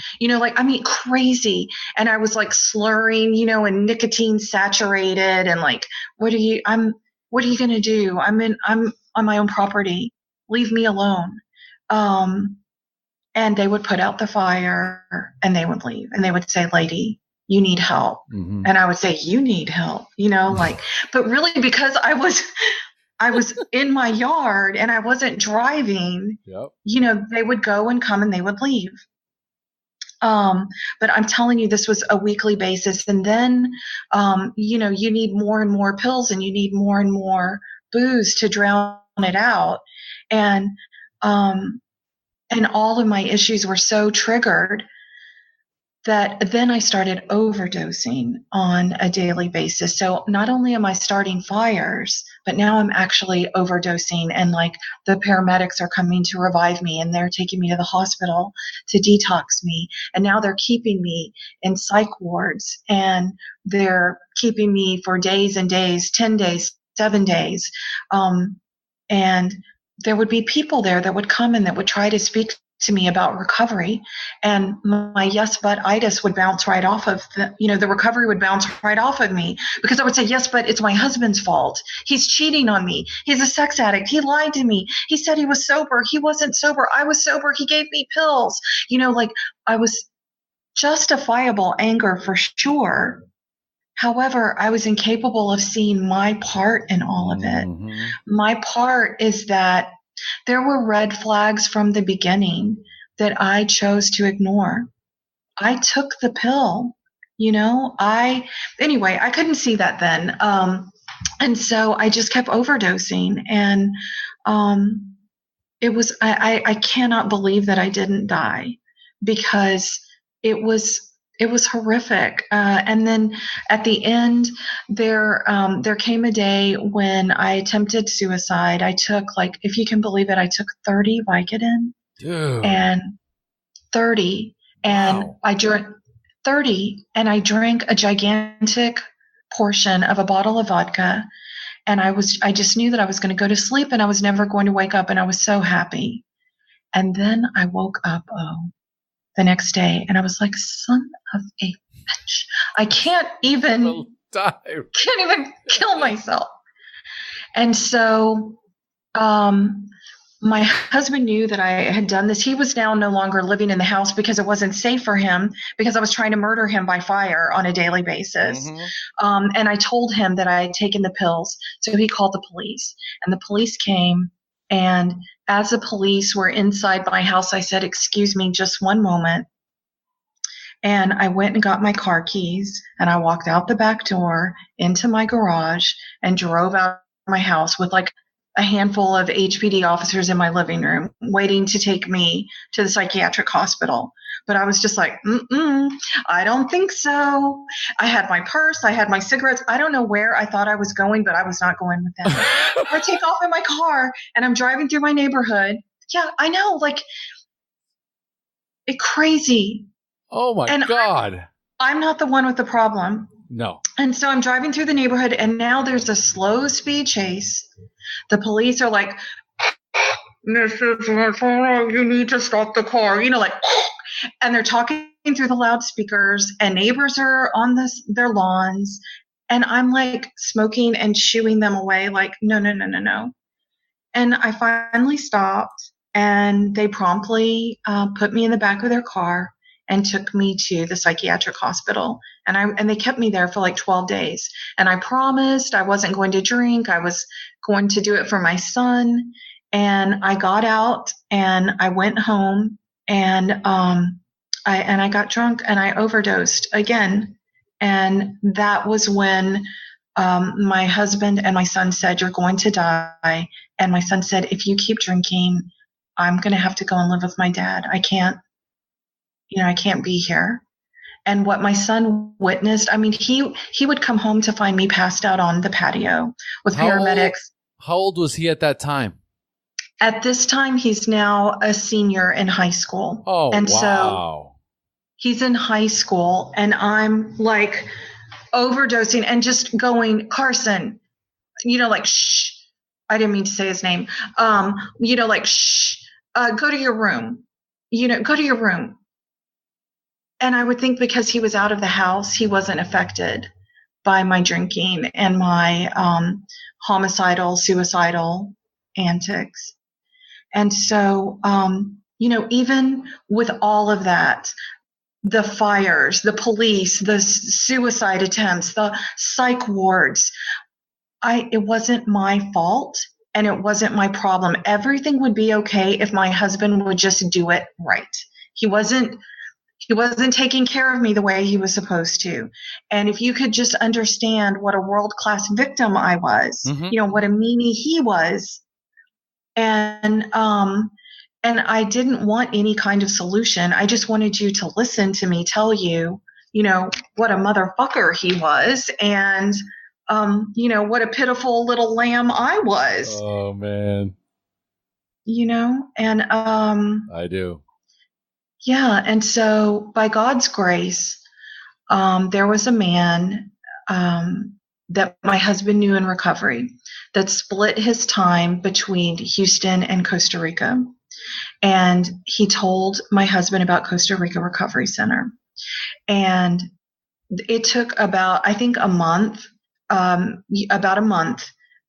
crazy. And I was like slurring, and nicotine saturated and like, what are you going to do? I'm on my own property. Leave me alone. And they would put out the fire and they would leave and they would say, lady, you need help. Mm-hmm. And I would say, you need help, but really because I was in my yard and I wasn't driving, yep. They would go and come and they would leave. But I'm telling you, this was a weekly basis. And then, you need more and more pills and you need more and more booze to drown it out. And all of my issues were so triggered that then I started overdosing on a daily basis. So not only am I starting fires, but now I'm actually overdosing, and like the paramedics are coming to revive me and they're taking me to the hospital to detox me. And now they're keeping me in psych wards and they're keeping me for days and days, 10 days, 7 days. And there would be people there that would come and that would try to speak to me about recovery, and my yes but itis would bounce right off of the recovery would bounce right off of me, because I would say, yes, but it's my husband's fault. He's cheating on me. He's a sex addict. He lied to me. He said he was sober. He wasn't sober. I was sober. He gave me pills. I was justifiable anger for sure. However, I was incapable of seeing my part in all of it. Mm-hmm. My part is that there were red flags from the beginning that I chose to ignore. I took the pill, I couldn't see that then. And so I just kept overdosing, and I cannot believe that I didn't die, because it was horrific. And then at the end, there came a day when I attempted suicide. I took, if you can believe it, I took 30 Vicodin. Dude. And 30. And wow. I drank 30, and I drank a gigantic portion of a bottle of vodka. And I just knew that I was going to go to sleep and I was never going to wake up. And I was so happy. And then I woke up, the next day, and I was like, son of a bitch. I can't even kill myself. And so my husband knew that I had done this. He was now no longer living in the house because it wasn't safe for him, because I was trying to murder him by fire on a daily basis. And I told him that I had taken the pills. So he called the police, and the police came. And as the police were inside my house, I said, "Excuse me, just one moment." And I went and got my car keys, and I walked out the back door into my garage and drove out of my house with like a handful of HPD officers in my living room waiting to take me to the psychiatric hospital. But I was just like, I don't think so. I had my purse. I had my cigarettes. I don't know where I thought I was going, but I was not going with them. I take off in my car, and I'm driving through my neighborhood. Yeah, I know. Like, it's crazy. Oh, my God. I'm not the one with the problem. No. And so I'm driving through the neighborhood, and now there's a slow speed chase. The police are like, "Mrs. you need to stop the car," like, and they're talking through the loudspeakers, and neighbors are on their lawns, and I'm like smoking and shooing them away, like, no. And I finally stopped, and they promptly put me in the back of their car and took me to the psychiatric hospital. And they kept me there for like 12 days. And I promised I wasn't going to drink. I was going to do it for my son. And I got out, and I went home, and I got drunk, and I overdosed again. And that was when my husband and my son said, "You're going to die." And my son said, "If you keep drinking, I'm going to have to go and live with my dad. I can't be here." And what my son witnessed, I mean, he would come home to find me passed out on the patio with paramedics. How old was he at that time? At this time, he's now a senior in high school. Oh, and wow. So he's in high school, and I'm like overdosing and just going, "Carson," like, "Shh." I didn't mean to say his name. Like, "Shh, go to your room, go to your room." And I would think because he was out of the house, he wasn't affected by my drinking and my homicidal, suicidal antics. And so, even with all of that, the fires, the police, the suicide attempts, the psych wards, it wasn't my fault, and it wasn't my problem. Everything would be okay if my husband would just do it right. He wasn't taking care of me the way he was supposed to. And if you could just understand what a world-class victim I was, what a meanie he was. And I didn't want any kind of solution. I just wanted you to listen to me tell you, what a motherfucker he was, and, what a pitiful little lamb I was. Oh, man. And I do. Yeah. And so by God's grace, there was a man that my husband knew in recovery that split his time between Houston and Costa Rica. And he told my husband about Costa Rica Recovery Center. And it took about a month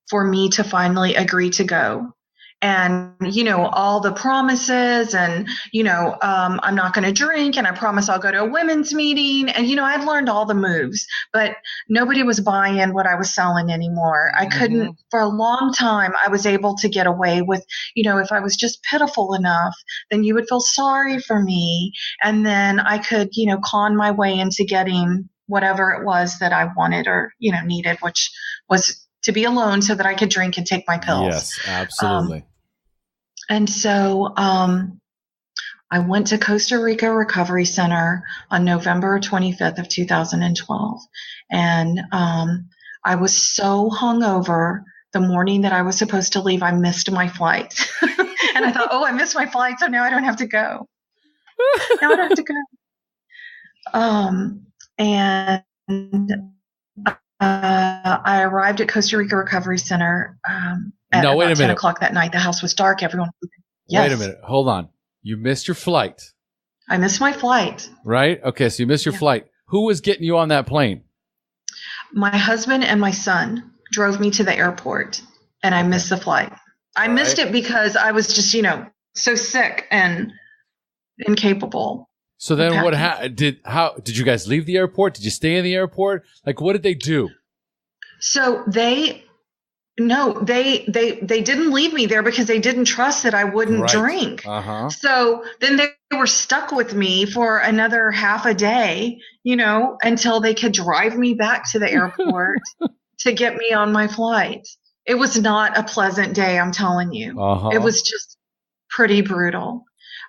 for me to finally agree to go. And, all the promises and, I'm not going to drink, and I promise I'll go to a women's meeting. And, I'd learned all the moves, but nobody was buying what I was selling anymore. I couldn't, for a long time, I was able to get away with, if I was just pitiful enough, then you would feel sorry for me. And then I could, con my way into getting whatever it was that I wanted or, needed, which was to be alone so that I could drink and take my pills. Yes, absolutely. And so I went to Costa Rica Recovery Center on November 25th of 2012. And I was so hungover the morning that I was supposed to leave, I missed my flight. And I thought, I missed my flight, so now I don't have to go. And I arrived at Costa Rica Recovery Center at about 10 o'clock that night. The house was dark. Everyone was sleeping. Yes. Wait a minute. Hold on. You missed your flight. I missed my flight. Right? Okay, so you missed your flight. Who was getting you on that plane? My husband and my son drove me to the airport, and I missed the flight. I missed it because I was just, so sick and incapable. So then did you guys leave the airport? Did you stay in the airport? Like, what did they do? So they didn't leave me there because they didn't trust that I wouldn't drink. Uh-huh. So then they were stuck with me for another half a day, until they could drive me back to the airport to get me on my flight. It was not a pleasant day, I'm telling you. Uh-huh. It was just pretty brutal.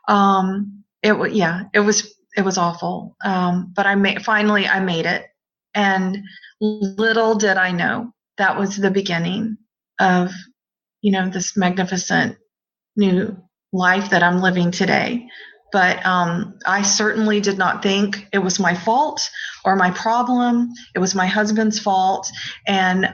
It was awful. But I made it. And little did I know that was the beginning of, this magnificent new life that I'm living today. But I certainly did not think it was my fault or my problem. It was my husband's fault. And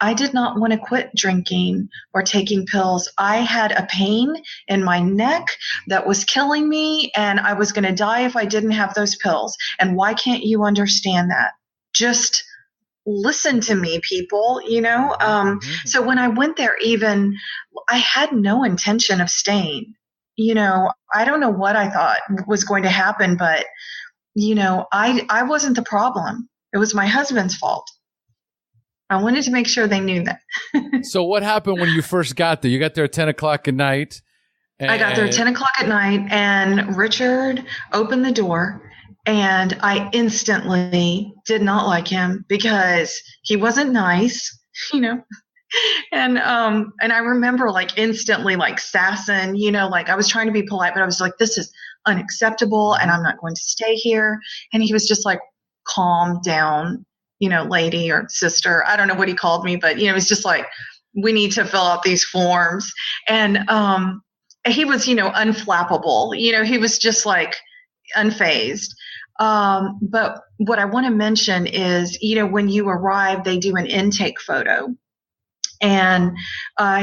I did not want to quit drinking or taking pills. I had a pain in my neck that was killing me, and I was going to die if I didn't have those pills. And why can't you understand that? Just listen to me, people, So when I went there, even I had no intention of staying. I don't know what I thought was going to happen, but, I wasn't the problem. It was my husband's fault. I wanted to make sure they knew that. So what happened when you first got there? You got there at 10 o'clock at night. I got there at 10 o'clock at night, and Richard opened the door, and I instantly did not like him because he wasn't nice, And I remember instantly sassing, I was trying to be polite, but I was like, this is unacceptable and I'm not going to stay here. And he was just like, calm down, lady or sister. I don't know what he called me, but it was just like, we need to fill out these forms. And he was, unflappable. He was just like unfazed. But what I want to mention is, when you arrive, they do an intake photo. And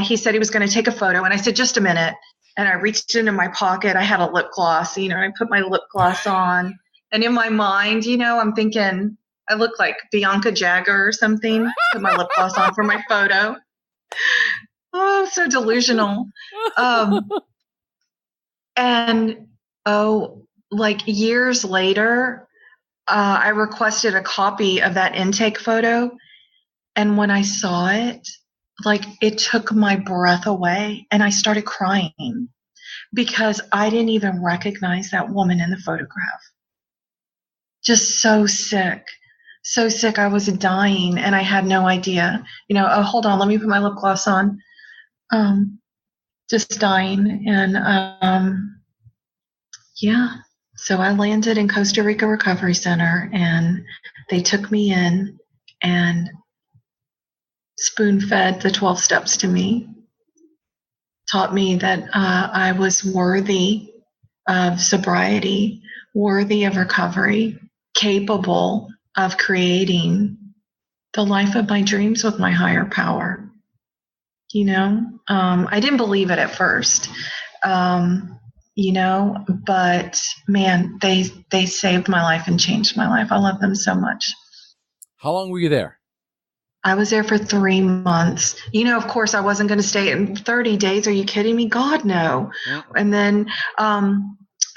he said he was going to take a photo. And I said, just a minute. And I reached into my pocket. I had a lip gloss, and I put my lip gloss on. And in my mind, I'm thinking I look like Bianca Jagger or something. Put my lip gloss on for my photo. Oh, so delusional. Years later, I requested a copy of that intake photo. And when I saw it, it took my breath away, and I started crying because I didn't even recognize that woman in the photograph. Just so sick. So sick. I was dying, and I had no idea. Oh, hold on. Let me put my lip gloss on. Just dying. And, yeah. So I landed in Costa Rica Recovery Center, and they took me in and spoon-fed the 12 steps to me, taught me that I was worthy of sobriety, worthy of recovery, capable of creating the life of my dreams with my higher power. I didn't believe it at first, but man, they saved my life and changed my life. I love them so much. How long were you there? I was there for 3 months. Of course, I wasn't going to stay in 30 days. Are you kidding me? God, no. Yeah. And then,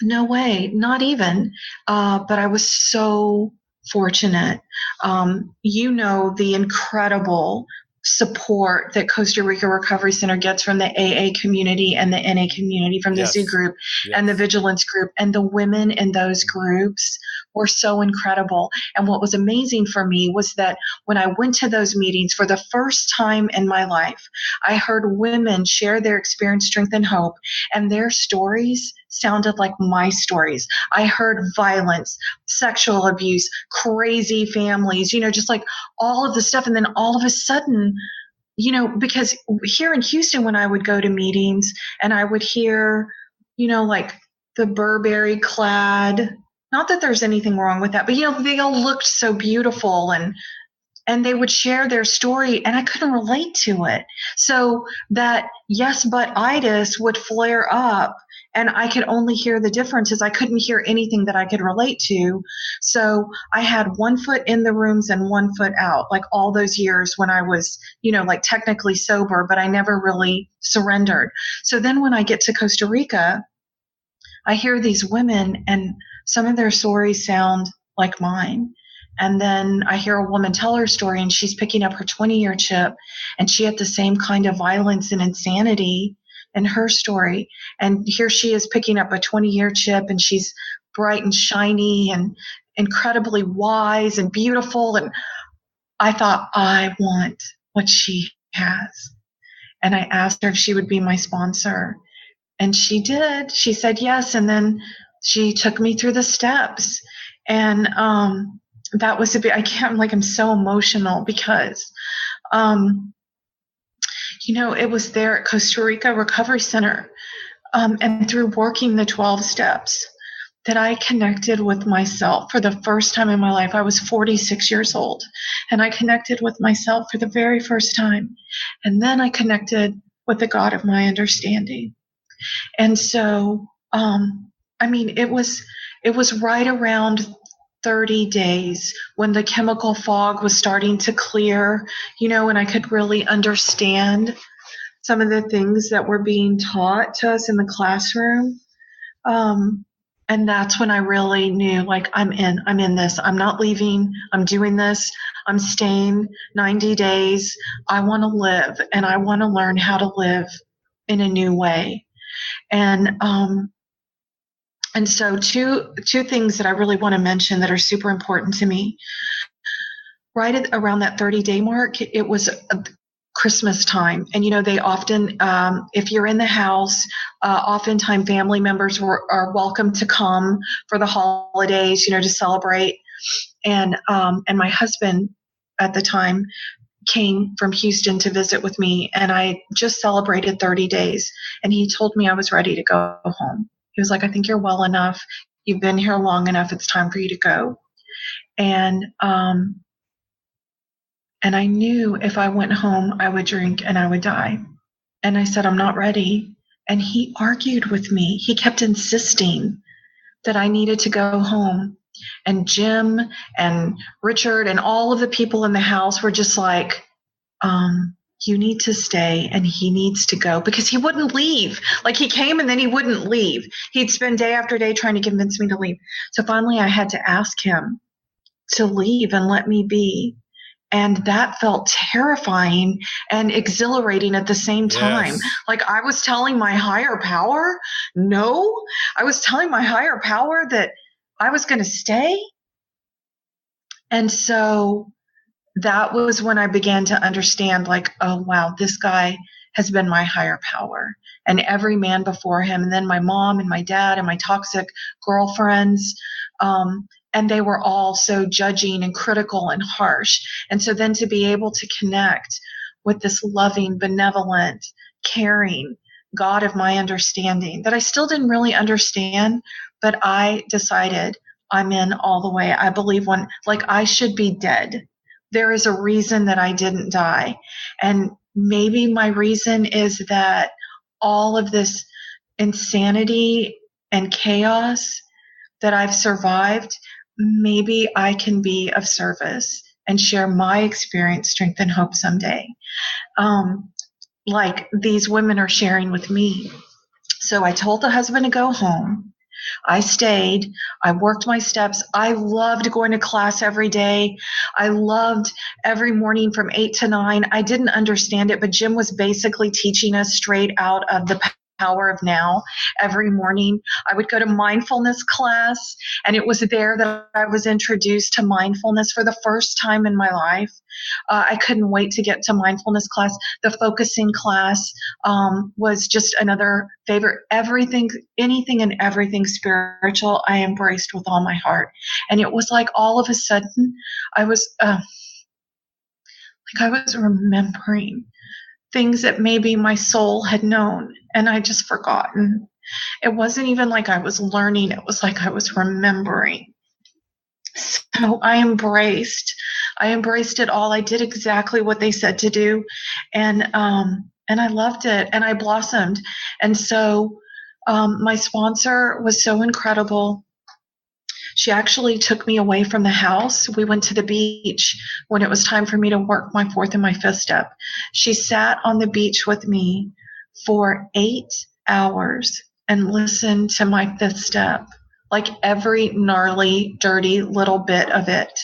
no way, not even. But I was so fortunate. The incredible support that Costa Rica Recovery Center gets from the AA community and the NA community, from the Z group and the Vigilance group, and the women in those groups were so incredible. And what was amazing for me was that when I went to those meetings for the first time in my life, I heard women share their experience, strength, and hope, and their stories sounded like my stories. I heard violence, sexual abuse, crazy families, just like all of the stuff. And then all of a sudden, because here in Houston, when I would go to meetings and I would hear, the Burberry clad, not that there's anything wrong with that, but, they all looked so beautiful. And and they would share their story and I couldn't relate to it. So that yes, but itis would flare up and I could only hear the differences. I couldn't hear anything that I could relate to. So I had one foot in the rooms and one foot out, like all those years when I was, like technically sober, but I never really surrendered. So then when I get to Costa Rica, I hear these women and some of their stories sound like mine. And then I hear a woman tell her story and she's picking up her 20-year chip and she had the same kind of violence and insanity in her story. And here she is picking up a 20-year chip and she's bright and shiny and incredibly wise and beautiful. And I thought, I want what she has. And I asked her if she would be my sponsor. And she did. She said yes. And then she took me through the steps. And that was a bit, I'm so emotional because, it was there at Costa Rica Recovery Center. And through working the 12 steps that I connected with myself for the first time in my life. I was 46 years old and I connected with myself for the very first time. And then I connected with the God of my understanding. And so, it was right around 30 days when the chemical fog was starting to clear, and I could really understand some of the things that were being taught to us in the classroom. And that's when I really knew, I'm in this. I'm not leaving. I'm doing this. I'm staying 90 days. I want to live and I want to learn how to live in a new way. And so two things that I really want to mention that are super important to me. Right around that 30-day mark, it was Christmas time. And, they often, if you're in the house, oftentimes family members are welcome to come for the holidays, to celebrate. And my husband at the time came from Houston to visit with me. And I just celebrated 30 days. And he told me I was ready to go home. He was like, I think you're well enough. You've been here long enough. It's time for you to go. And I knew if I went home, I would drink and I would die. And I said, I'm not ready. And he argued with me. He kept insisting that I needed to go home. And Jim and Richard and all of the people in the house were just like, you need to stay and he needs to go, because he wouldn't leave. He came and then he wouldn't leave. He'd spend day after day trying to convince me to leave. So finally I had to ask him to leave and let me be. And that felt terrifying and exhilarating at the same time. Yes. I was telling my higher power, no. I was telling my higher power that I was going to stay. And so that was when I began to understand, oh, wow, this guy has been my higher power. And every man before him, and then my mom and my dad and my toxic girlfriends, and they were all so judging and critical and harsh. And so then to be able to connect with this loving, benevolent, caring God of my understanding that I still didn't really understand, but I decided I'm in all the way. I believe I should be dead. There is a reason that I didn't die. And maybe my reason is that all of this insanity and chaos that I've survived, maybe I can be of service and share my experience, strength, and hope someday. Like these women are sharing with me. So I told the husband to go home. I stayed. I worked my steps. I loved going to class every day. I loved every morning from 8 to 9. I didn't understand it, but Jim was basically teaching us straight out of the Power of Now every morning. I would go to mindfulness class, and it was there that I was introduced to mindfulness for the first time in my life. I couldn't wait to get to mindfulness class. The focusing class was just another favorite. Anything and everything spiritual, I embraced with all my heart. And it was like all of a sudden, I was remembering things that maybe my soul had known and I just forgotten. It wasn't even like I was learning. It was like I was remembering. So I embraced I embraced it all. I did exactly what they said to do. And I loved it, and I blossomed. And so my sponsor was so incredible. She actually took me away from the house. We went to the beach when it was time for me to work my fourth and my fifth step. She sat on the beach with me for 8 hours and listened to my fifth step, like every gnarly, dirty little bit of it.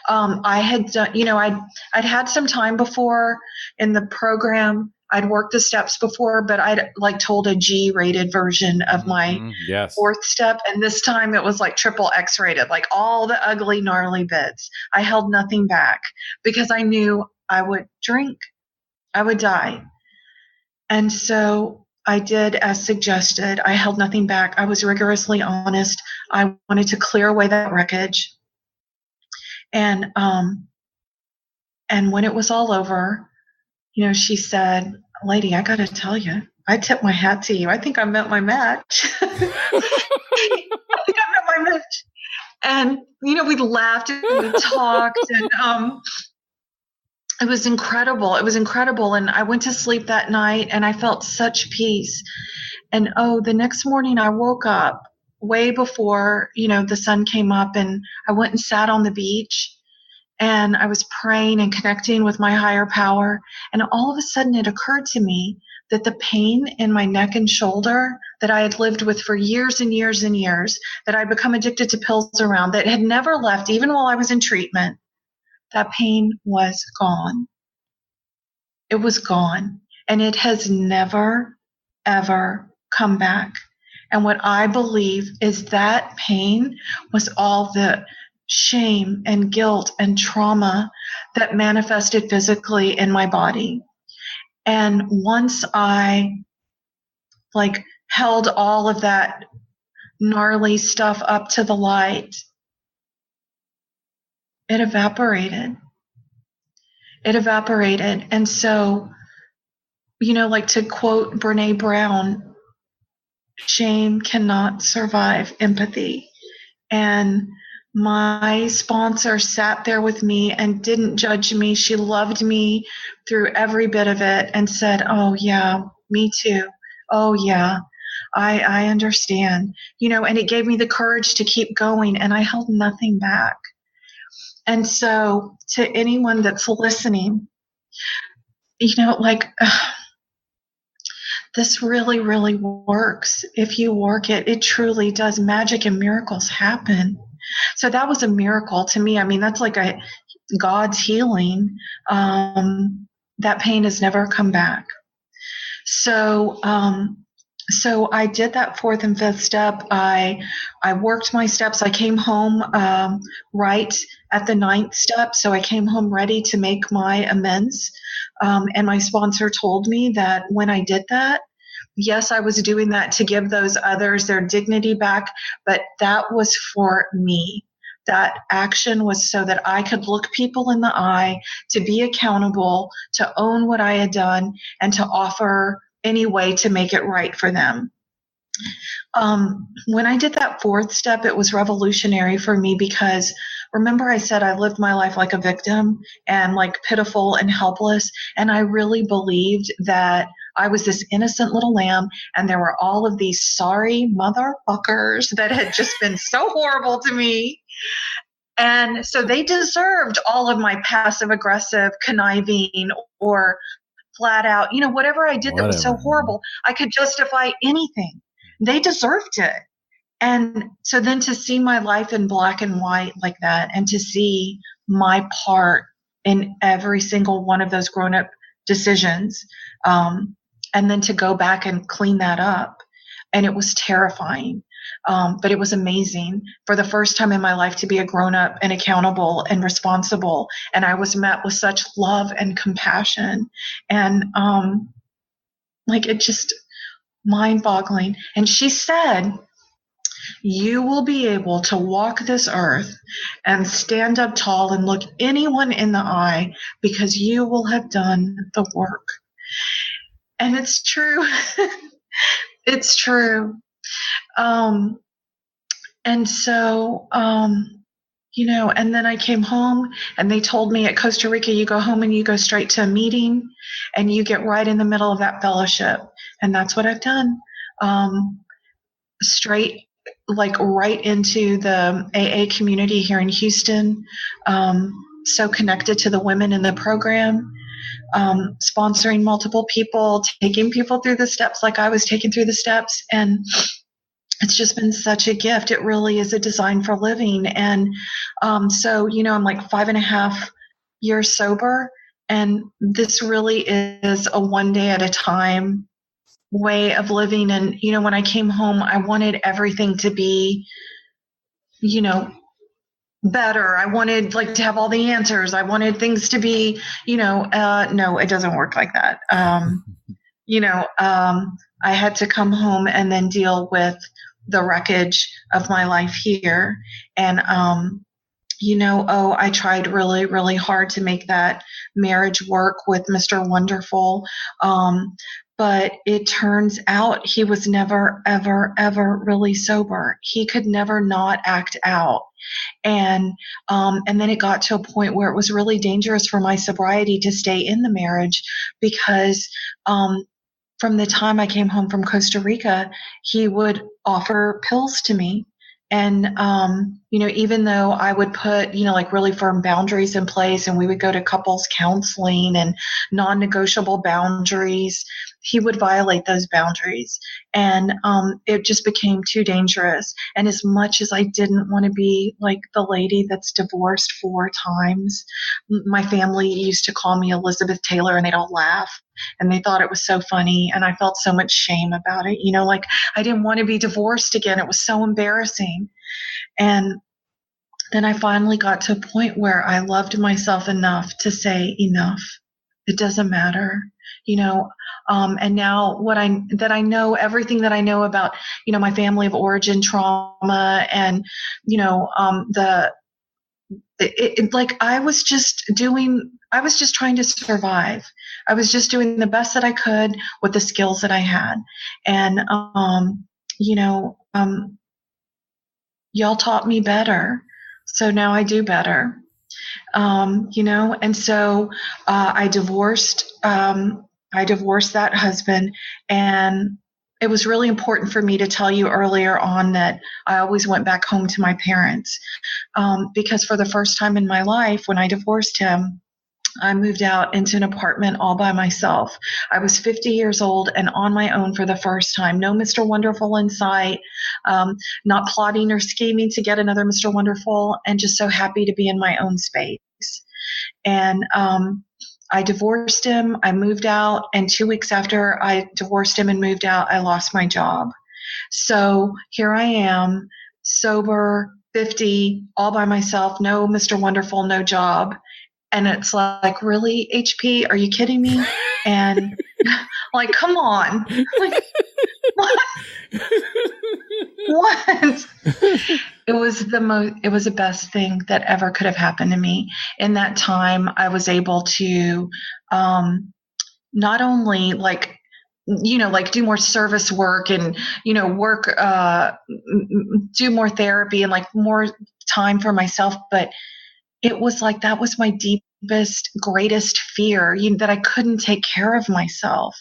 I had done, I'd had some time before in the program. I'd worked the steps before, but I'd like told a G-rated version of my fourth step. And this time it was like triple X-rated, like all the ugly, gnarly bits. I held nothing back because I knew I would drink. I would die. And so I did as suggested. I held nothing back. I was rigorously honest. I wanted to clear away that wreckage. And when it was all over, she said, "Lady, I got to tell you, I tip my hat to you. I think I met my match." I think I met my match. And, we laughed and we talked, and it was incredible. It was incredible. And I went to sleep that night and I felt such peace. And the next morning I woke up way before, the sun came up, and I went and sat on the beach. And I was praying and connecting with my higher power. And all of a sudden it occurred to me that the pain in my neck and shoulder that I had lived with for years and years and years, that I'd become addicted to pills around, that had never left, even while I was in treatment, that pain was gone. It was gone. And it has never, ever come back. And what I believe is that pain was all the shame and guilt and trauma that manifested physically in my body. And once I held all of that gnarly stuff up to the light, it evaporated. It evaporated. And so, to quote Brene Brown, shame cannot survive empathy. And my sponsor sat there with me and didn't judge me. She loved me through every bit of it and said, "Oh yeah, me too. Oh yeah, I understand." And it gave me the courage to keep going, and I held nothing back. And so to anyone that's listening, this really, really works. If you work it, it truly does. Magic and miracles happen. So that was a miracle to me. I mean, that's like God's healing. That pain has never come back. So I did that fourth and fifth step. I worked my steps. I came home right at the ninth step. So I came home ready to make my amends. And my sponsor told me that when I did that, yes, I was doing that to give those others their dignity back, but that was for me. That action was so that I could look people in the eye, to be accountable, to own what I had done, and to offer any way to make it right for them. When I did that fourth step, it was revolutionary for me because remember I said I lived my life like a victim and pitiful and helpless. And I really believed that I was this innocent little lamb and there were all of these sorry motherfuckers that had just been so horrible to me. And so they deserved all of my passive aggressive conniving or flat out, whatever I did that was so horrible. I could justify anything. They deserved it. And so then to see my life in black and white like that, and to see my part in every single one of those grown-up decisions, and then to go back and clean that up. And it was terrifying, but it was amazing for the first time in my life to be a grown-up and accountable and responsible. And I was met with such love and compassion, and it just mind-boggling. And she said, "You will be able to walk this earth and stand up tall and look anyone in the eye because you will have done the work." And it's true. It's true. And so And then I came home and they told me at Costa Rica, you go home and you go straight to a meeting and you get right in the middle of that fellowship. And that's what I've done. Straight, like right into the AA community here in Houston. So connected to the women in the program, sponsoring multiple people, taking people through the steps like I was taken through the steps. And it's just been such a gift. It really is a design for living. And so, I'm like 5.5 years sober. And this really is a one day at a time way of living. And, when I came home, I wanted everything to be, better. I wanted to have all the answers. I wanted things to be, no, it doesn't work like that. I had to come home and then deal with the wreckage of my life here. And, I tried really, really hard to make that marriage work with Mr. Wonderful. But it turns out he was never, ever, ever really sober. He could never not act out. And then it got to a point where it was really dangerous for my sobriety to stay in the marriage because from the time I came home from Costa Rica, he would offer pills to me. And, even though I would put, really firm boundaries in place and we would go to couples counseling and non-negotiable boundaries, he would violate those boundaries. And it just became too dangerous. And as much as I didn't want to be like the lady that's divorced 4 times, my family used to call me Elizabeth Taylor and they'd all laugh. And they thought it was so funny. And I felt so much shame about it. I didn't want to be divorced again. It was so embarrassing. And then I finally got to a point where I loved myself enough to say, enough. It doesn't matter. And now I know everything that I know about, my family of origin trauma and, I was just trying to survive. I was just doing the best that I could with the skills that I had. And, y'all taught me better. So now I do better. And so I divorced that husband, and it was really important for me to tell you earlier on that I always went back home to my parents, because for the first time in my life, when I divorced him, I moved out into an apartment all by myself. I was 50 years old and on my own for the first time. No Mr. Wonderful in sight, not plotting or scheming to get another Mr. Wonderful, and just so happy to be in my own space. And I divorced him. I moved out. And 2 weeks after I divorced him and moved out, I lost my job. So here I am, sober, 50, all by myself, no Mr. Wonderful, no job. And it's like, really, HP? Are you kidding me? And come on. What? What? It was the best thing that ever could have happened to me. In that time, I was able to not only do more service work and, work, do more therapy and more time for myself, but it was that was my deepest, greatest fear, that I couldn't take care of myself.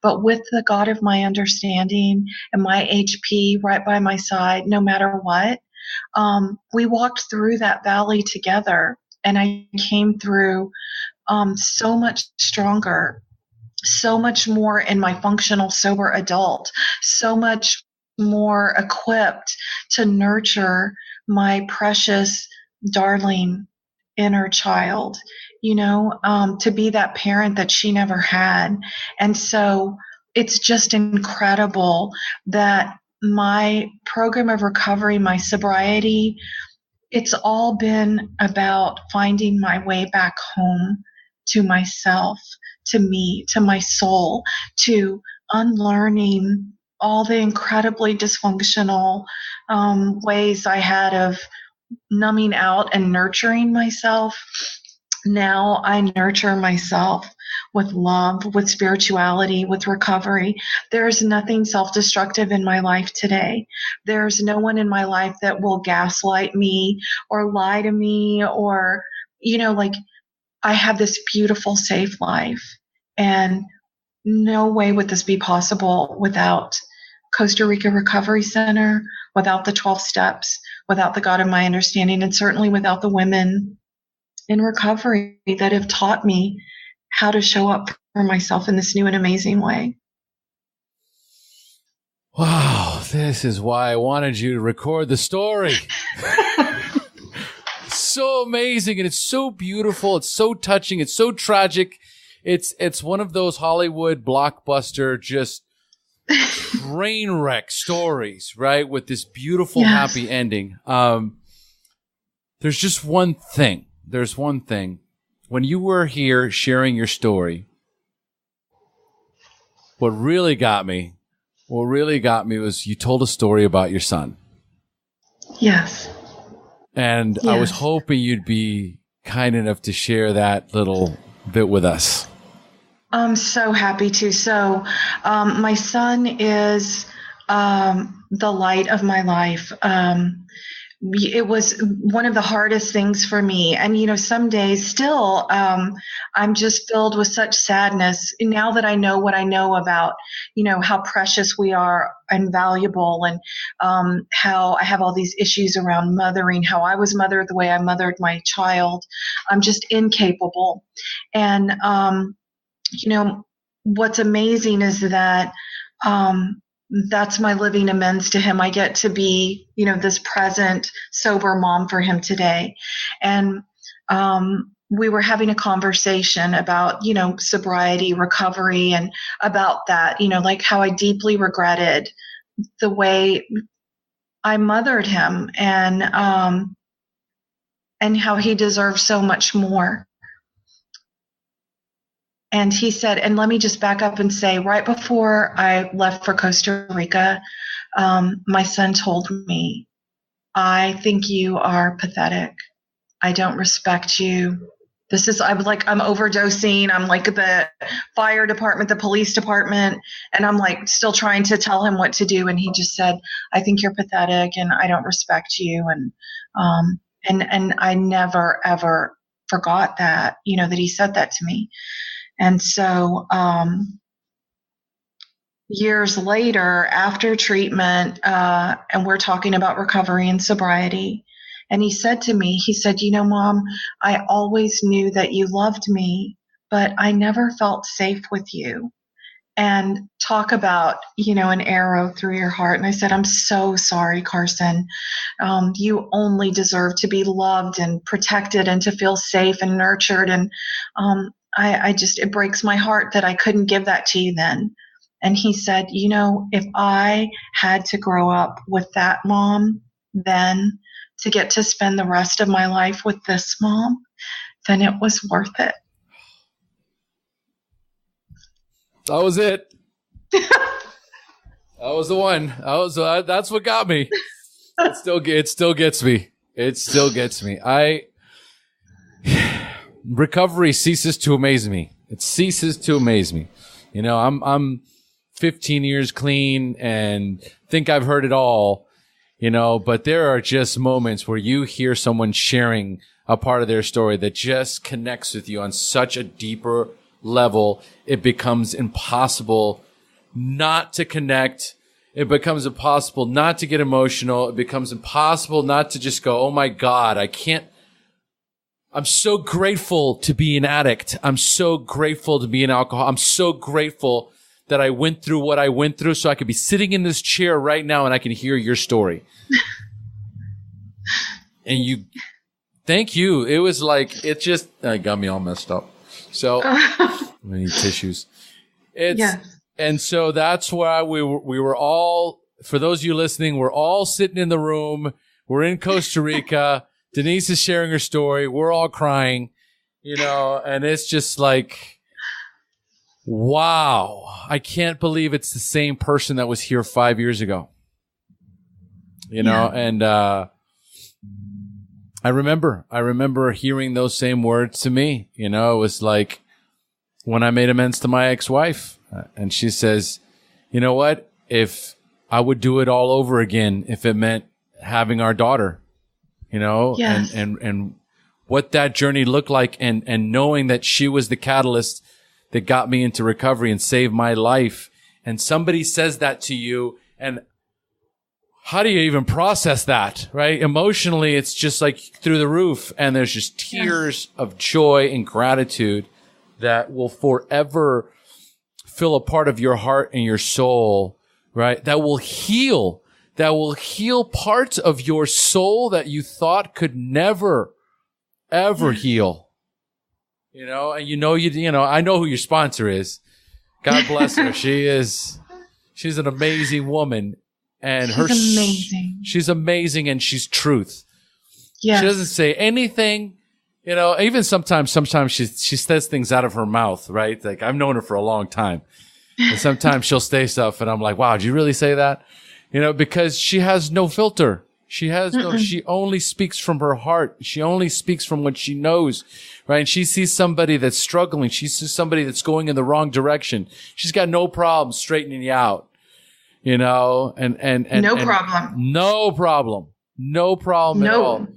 But with the God of my understanding and my HP right by my side, no matter what, we walked through that valley together, and I came through so much stronger, so much more in my functional sober adult, so much more equipped to nurture my precious, darling inner child, to be that parent that she never had. And so it's just incredible that my program of recovery, my sobriety, it's all been about finding my way back home to myself, to me, to my soul, to unlearning all the incredibly dysfunctional ways I had of numbing out and nurturing myself. Now I nurture myself with love, with spirituality, with recovery. There's nothing self-destructive in my life today. There's no one in my life that will gaslight me or lie to me or, like I have this beautiful, safe life. And no way would this be possible without Costa Rica Recovery Center, without the 12 steps, without the God of my understanding, and certainly without the women in recovery that have taught me how to show up for myself in this new and amazing way. Wow, this is why I wanted you to record the story. So amazing, and it's so beautiful, it's so touching, it's so tragic. It's one of those Hollywood blockbuster just train wreck stories, right? With this beautiful, happy ending. There's just one thing. There's one thing. When you were here sharing your story, what really got me was you told a story about your son. Yes. And I was hoping you'd be kind enough to share that little bit with us. I'm so happy to. So, my son is the light of my life. It was one of the hardest things for me. And, some days still, I'm just filled with such sadness now that I know what I know about, how precious we are and valuable, and how I have all these issues around mothering, how I was mothered the way I mothered my child. I'm just incapable. And, what's amazing is that that's my living amends to him. I get to be, this present, sober mom for him today. And we were having a conversation about, sobriety, recovery, and about that, like how I deeply regretted the way I mothered him, and how he deserves so much more. And he said, and let me just back up and say, right before I left for Costa Rica, my son told me, I think you are pathetic. I don't respect you. I'm overdosing. I'm like the fire department, the police department. And I'm like still trying to tell him what to do. And he just said, I think you're pathetic and I don't respect you. And I never, ever forgot that, that he said that to me. And so years later, after treatment, and we're talking about recovery and sobriety, and he said to me, Mom, I always knew that you loved me, but I never felt safe with you. And talk about, an arrow through your heart. And I said, I'm so sorry, Carson. You only deserve to be loved and protected and to feel safe and nurtured. And it breaks my heart that I couldn't give that to you then. And he said, if I had to grow up with that mom then to get to spend the rest of my life with this mom, then it was worth it. That was it. That was the one. That's what got me. It still gets me. It still gets me. Recovery ceases to amaze me. It ceases to amaze me. I'm 15 years clean and think I've heard it all, but there are just moments where you hear someone sharing a part of their story that just connects with you on such a deeper level. It becomes impossible not to connect. It becomes impossible not to get emotional. It becomes impossible not to just go, oh my God, I'm so grateful to be an addict. I'm so grateful to be an alcoholic. I'm so grateful that I went through what I went through so I could be sitting in this chair right now and I can hear your story. And thank you. It was like, it just got me all messed up. So I need tissues. And so that's why we were all, for those of you listening, we're all sitting in the room. We're in Costa Rica. Denise is sharing her story. We're all crying, and it's just like, wow, I can't believe it's the same person that was here 5 years ago, and I remember hearing those same words to me, it was like, when I made amends to my ex-wife. And she says, you know what? If I would do it all over again, if it meant having our daughter, Yes. and what that journey looked like, and knowing that she was the catalyst that got me into recovery and saved my life. And somebody says that to you, and how do you even process that, right? Emotionally, it's just like through the roof, and there's just tears of joy and gratitude that will forever fill a part of your heart and your soul, right? That will heal parts of your soul that you thought could never, ever heal. And I know who your sponsor is. God bless her. She's an amazing woman, and she's amazing. She's amazing, and she's truth. Yes. She doesn't say anything, even sometimes she says things out of her mouth, right? Like, I've known her for a long time. And sometimes she'll say stuff and I'm like, wow, did you really say that? Because she has no filter. She only speaks from her heart. She only speaks from what she knows, right? And she sees somebody that's struggling. She sees somebody that's going in the wrong direction. She's got no problem straightening you out, and no problem. No problem at all.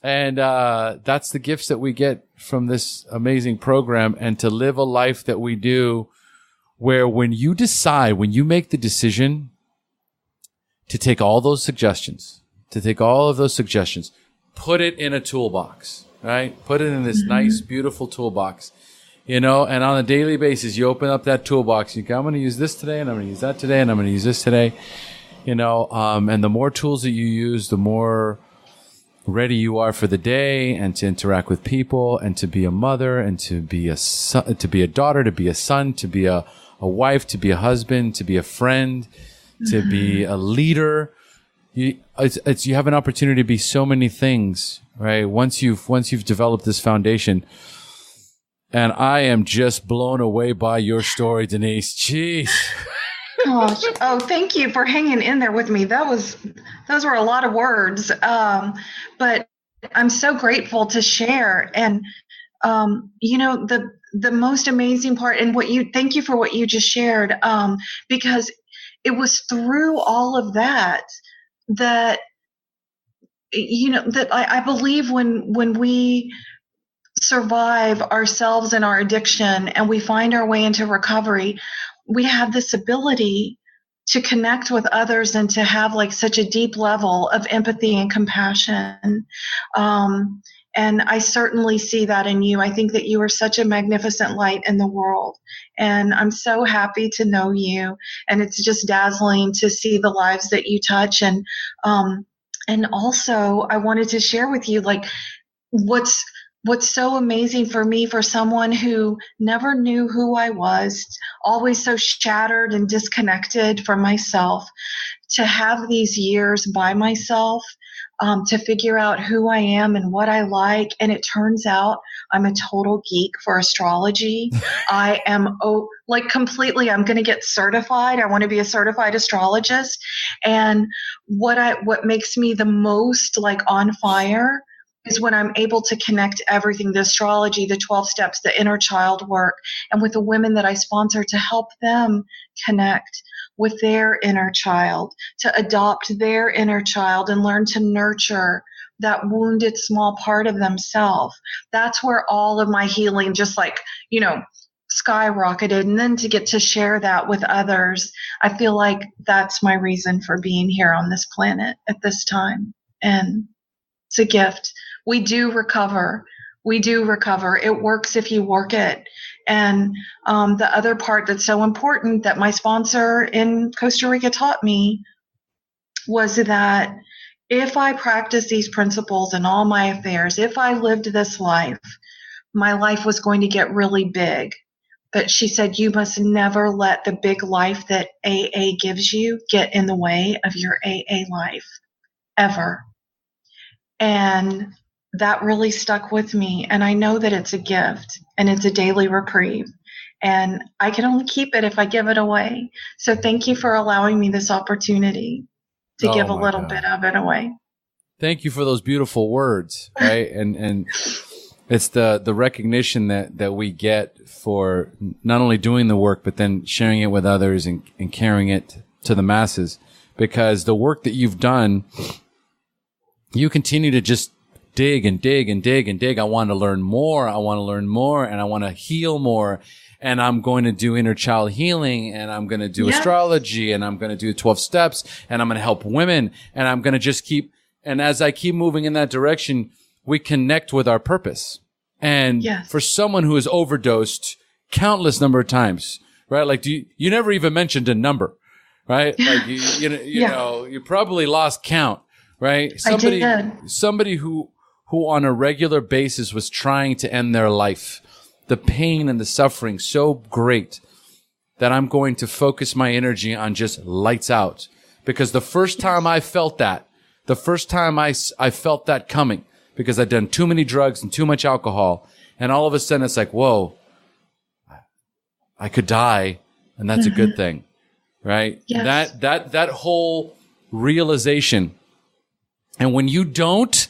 And that's the gifts that we get from this amazing program, and to live a life that we do where when you make the decision to take all those suggestions, put it in a toolbox, right? Put it in this nice, beautiful toolbox, and on a daily basis, you open up that toolbox. I'm going to use this today, and I'm going to use that today, and I'm going to use this today, and the more tools that you use, the more ready you are for the day, and to interact with people, and to be a mother, and to be a son, to be a daughter, to be a son, to be a wife, to be a husband, to be a friend, to be a leader. You have an opportunity to be so many things, right? Once you've developed this foundation. And I am just blown away by your story, Denise. Jeez. Oh, thank you for hanging in there with me. Those were a lot of words. But I'm so grateful to share. And, the most amazing part, and thank you for what you just shared, because it was through all of that I believe when we survive ourselves and our addiction and we find our way into recovery, we have this ability to connect with others and to have like such a deep level of empathy and compassion. And I certainly see that in you. I think that you are such a magnificent light in the world. And I'm so happy to know you. And it's just dazzling to see the lives that you touch. And also I wanted to share with you, like, what's so amazing for me, for someone who never knew who I was, always so shattered and disconnected from myself, to have these years by myself, to figure out who I am and what I like. And it turns out I'm a total geek for astrology. I am completely, I'm going to get certified. I want to be a certified astrologist. And what makes me the most like on fire is when I'm able to connect everything, the astrology, the 12 steps, the inner child work, and with the women that I sponsor, to help them connect with their inner child, to adopt their inner child and learn to nurture that wounded small part of themselves. That's where all of my healing just skyrocketed. And then to get to share that with others, I feel like that's my reason for being here on this planet at this time. And it's a gift. We do recover. It works if you work it. And the other part that's so important that my sponsor in Costa Rica taught me was that if I practice these principles in all my affairs, if I lived this life, my life was going to get really big. But she said, you must never let the big life that AA gives you get in the way of your AA life, ever. And that really stuck with me. And I know that it's a gift and it's a daily reprieve. And I can only keep it if I give it away. So thank you for allowing me this opportunity to give a little bit of it away. Thank you for those beautiful words, right? And It's the recognition that we get for not only doing the work, but then sharing it with others and carrying it to the masses. Because the work that you've done, you continue to just dig and dig and dig and dig. I want to learn more. I want to learn more, and I want to heal more. And I'm going to do inner child healing, and I'm going to do astrology, and I'm going to do 12 steps, and I'm going to help women, and I'm going to just keep, and as I keep moving in that direction, we connect with our purpose. And for someone who has overdosed countless number of times, right? Like, you never even mentioned a number, right? Like, you know, you probably lost count, right? Somebody who on a regular basis was trying to end their life. The pain and the suffering so great that I'm going to focus my energy on just lights out. Because the first time I felt that, the first time I felt that coming, because I'd done too many drugs and too much alcohol, and all of a sudden it's like, whoa, I could die, and that's a good thing, right? Yes. That whole realization. And when you don't,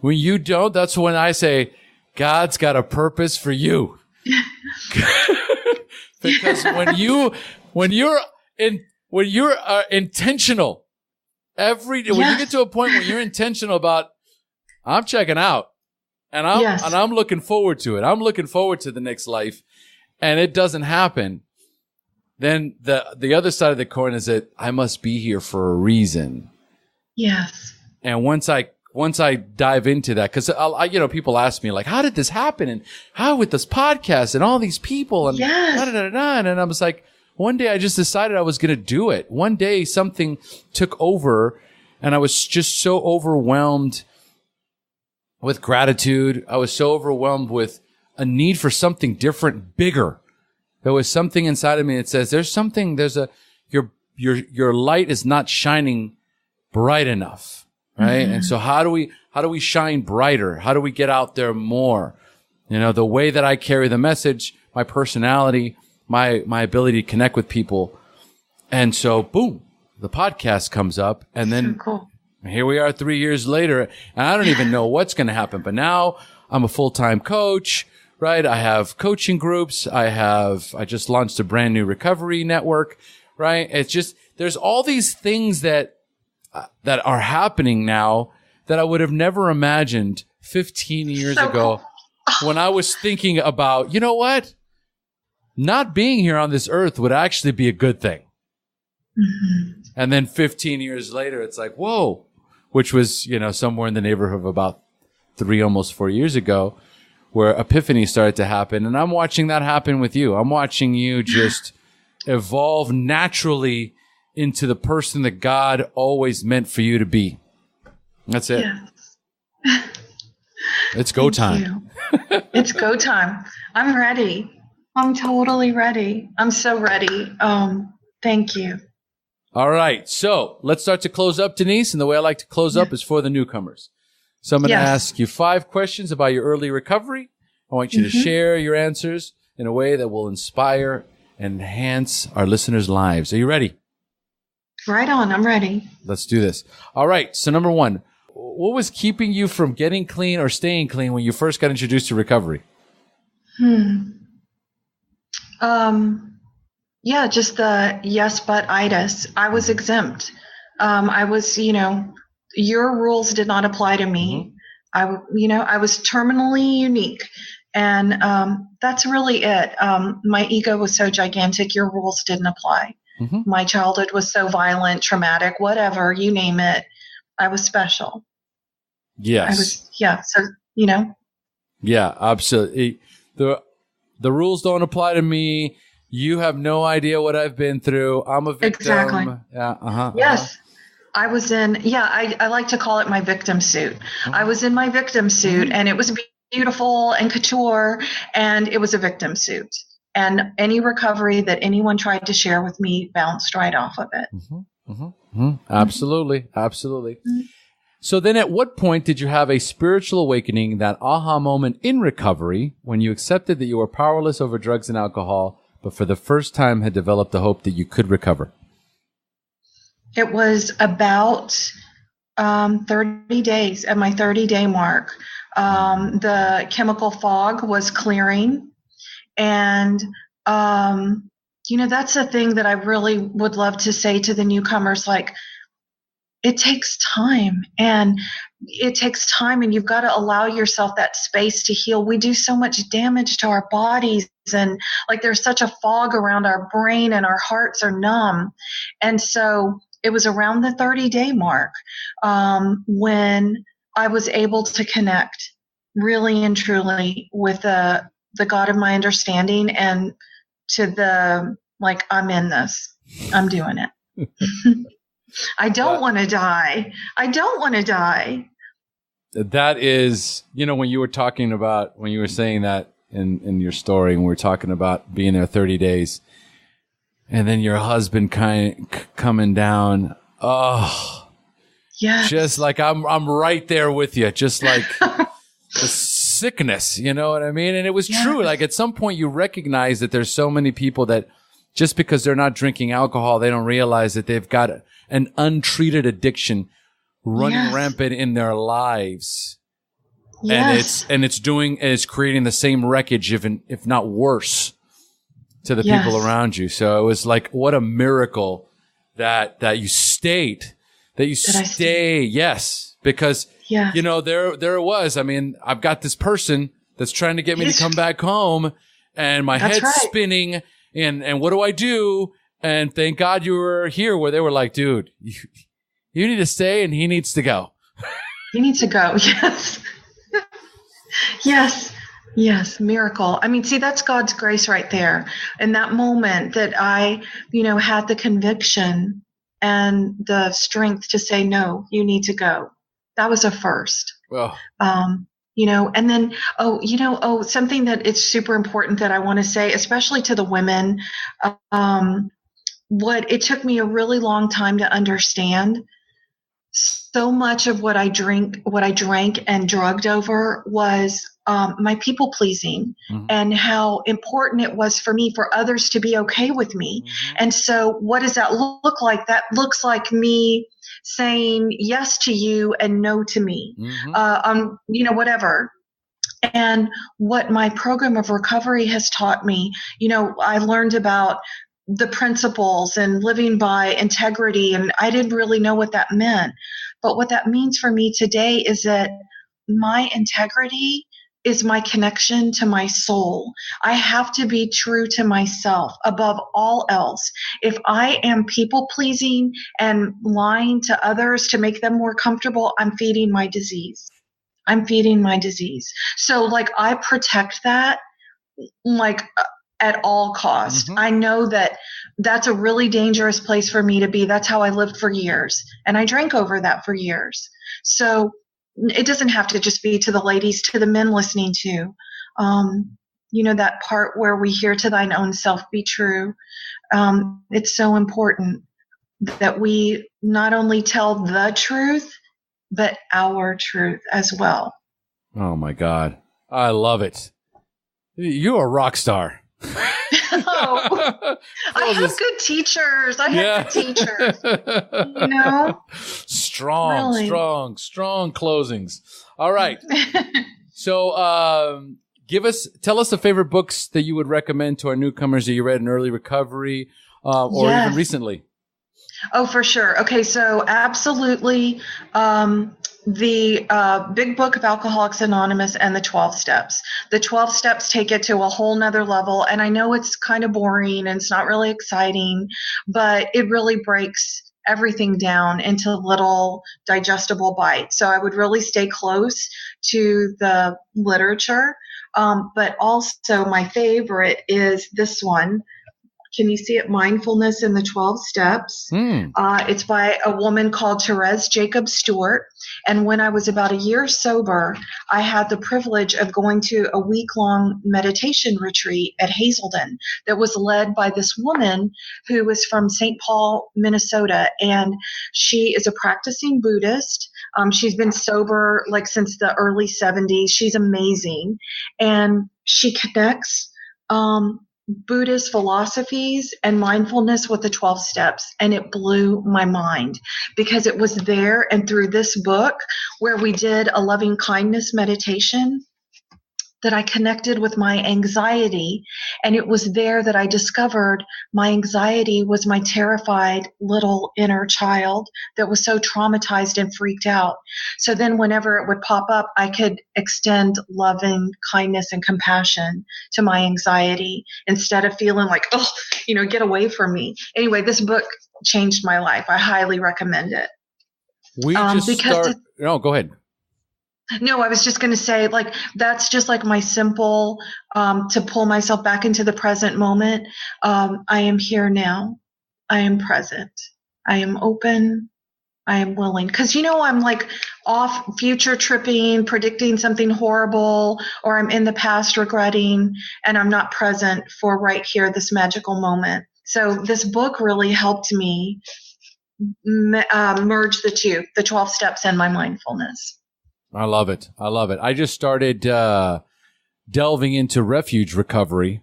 that's when I say, God's got a purpose for you. Because when you're intentional, when you get to a point where you're intentional about, I'm checking out, and I'm looking forward to it. I'm looking forward to the next life, and it doesn't happen. Then the other side of the coin is that I must be here for a reason. Yes. And once I dive into that, because people ask me like, how did this happen, and how with this podcast and all these people, and and I was like, one day I just decided I was going to do it. One day something took over, and I was just so overwhelmed with gratitude. I was so overwhelmed with a need for something different, bigger. There was something inside of me that says, your light is not shining bright enough. Right. Mm-hmm. And so how do we shine brighter? How do we get out there more? The way that I carry the message, my personality, my ability to connect with people. And so boom, the podcast comes up, and then so cool. Here we are 3 years later, and I don't even know what's going to happen. But now I'm a full-time coach, right? I have coaching groups. I just launched a brand new recovery network, right? It's just, there's all these things that are happening now that I would have never imagined 15 years ago when I was thinking about, you know what? Not being here on this earth would actually be a good thing. Mm-hmm. And then 15 years later, it's like, whoa, which was, somewhere in the neighborhood of about 3, almost 4 years ago, where epiphany started to happen. And I'm watching that happen with you. I'm watching you just evolve naturally into the person that God always meant for you to be. That's it. Yes. It's go time. It's go time. I'm ready. I'm totally ready. I'm so ready. Thank you. All right. So let's start to close up, Denise. And the way I like to close up is for the newcomers. So I'm going to ask you 5 questions about your early recovery. I want you to share your answers in a way that will inspire and enhance our listeners' lives. Are you ready? Right on. I'm ready. Let's do this. All right. So number 1, what was keeping you from getting clean or staying clean when you first got introduced to recovery? Just the yes, but itis. I was exempt. I was, your rules did not apply to me. I was terminally unique. And that's really it. My ego was so gigantic, your rules didn't apply. Mm-hmm. My childhood was so violent, traumatic, whatever, you name it. I was special. Yes. Yeah, absolutely. The rules don't apply to me. You have no idea what I've been through. I'm a victim. Exactly. Yeah. Yes. I was in, I like to call it my victim suit. I was in my victim suit, and it was beautiful and couture, and it was a victim suit. And any recovery that anyone tried to share with me bounced right off of it. Absolutely. So then at what point did you have a spiritual awakening, that aha moment in recovery, when you accepted that you were powerless over drugs and alcohol, but for the first time had developed the hope that you could recover? It was about 30 days, at my 30-day mark. The chemical fog was clearing. And, that's the thing that I really would love to say to the newcomers, like, it takes time, and you've got to allow yourself that space to heal. We do so much damage to our bodies, and like there's such a fog around our brain, and our hearts are numb. And so it was around the 30-day mark when I was able to connect really and truly with the God of my understanding, and to the, like, I'm in this, I'm doing it. I don't want to die. I don't want to die. That is, when you were saying that in your story, and we were talking about being there 30 days, and then your husband coming down. Oh, yeah. Just like I'm right there with you. Just like the sickness, you know what I mean? And it was true. Like at some point you recognize that there's so many people that just because they're not drinking alcohol, they don't realize that they've got an untreated addiction running rampant in their lives. Yes. And it's creating the same wreckage, if not worse, to the people around you. So it was like, what a miracle that you stayed. Yes. Because, there it was. I mean, I've got this person that's trying to get me to come back home, and my head's spinning, and what do I do? And thank God you were here, where they were like, dude, you need to stay, and he needs to go. He needs to go. Yes. Yes. Miracle. I mean, see, that's God's grace right there. In that moment that I, had the conviction and the strength to say, no, you need to go. That was a first. Well, and then, something that it's super important that I want to say, especially to the women, what it took me a really long time to understand. So much of what I drank and drugged over was my people pleasing, and how important it was for me for others to be okay with me. And so what does that look like? That looks like me saying yes to you and no to me, whatever. And what my program of recovery has taught me, I learned about the principles and living by integrity, and I didn't really know what that meant. But what that means for me today is that my integrity is my connection to my soul. I have to be true to myself above all else. If I am people pleasing and lying to others to make them more comfortable, I'm feeding my disease. So like I protect that like at all costs. I know that that's a really dangerous place for me to be. That's how I lived for years. And I drank over that for years. So it doesn't have to just be to the ladies, to the men listening to, that part where we hear to thine own self be true. It's so important that we not only tell the truth, but our truth as well. Oh my God. I love it. You're a rock star. I have good teachers. Strong closings. All right. So, tell us the favorite books that you would recommend to our newcomers that you read in early recovery, or even recently. Oh, for sure. Okay. So absolutely. The Big Book of Alcoholics Anonymous and the 12 Steps. The 12 Steps take it to a whole nother level. And I know it's kind of boring and it's not really exciting, but it really breaks everything down into little digestible bites. So I would really stay close to the literature. But also my favorite is this one. Can you see it? Mindfulness in the 12 Steps. It's by a woman called Therese Jacob Stewart. And when I was about a year sober, I had the privilege of going to a week-long meditation retreat at Hazelden that was led by this woman who was from St. Paul, Minnesota. And she is a practicing Buddhist. She's been sober like since the early 70s. She's amazing. And she connects Buddhist philosophies and mindfulness with the 12 steps. And it blew my mind because it was there. And through this book, where we did a loving kindness meditation, that I connected with my anxiety. And it was there that I discovered my anxiety was my terrified little inner child that was so traumatized and freaked out. So then whenever it would pop up, I could extend loving kindness and compassion to my anxiety instead of feeling like, oh, get away from me. Anyway, this book changed my life. I highly recommend it. No, go ahead. No, I was just going to say, that's just like my simple, to pull myself back into the present moment. I am here now. I am present. I am open. I am willing. Because, I'm off future tripping, predicting something horrible, or I'm in the past regretting, and I'm not present for right here, this magical moment. So this book really helped me merge the two, the 12 steps and my mindfulness. I love it. I just started delving into refuge recovery.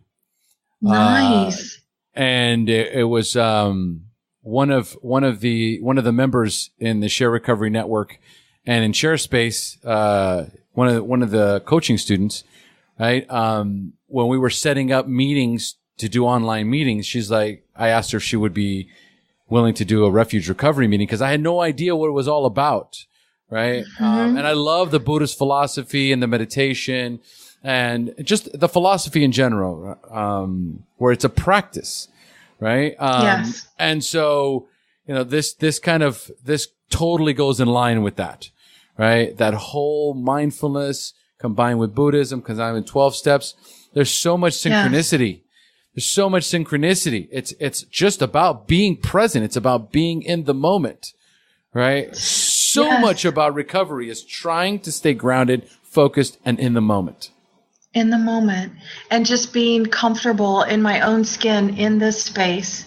Nice. And it was one of the members in the SHAIR Recovery Network and in SHAIR Space, one of the coaching students, right? When we were setting up meetings to do online meetings, I asked her if she would be willing to do a refuge recovery meeting because I had no idea what it was all about. Right. Mm-hmm. And I love the Buddhist philosophy and the meditation and just the philosophy in general, where it's a practice. Right. Yes. And so, this totally goes in line with that. Right. That whole mindfulness combined with Buddhism, combined with 12 steps. There's so much synchronicity. Yes. There's so much synchronicity. It's just about being present. It's about being in the moment. Right. So much about recovery is trying to stay grounded, focused, and in the moment. In the moment. And just being comfortable in my own skin in this space.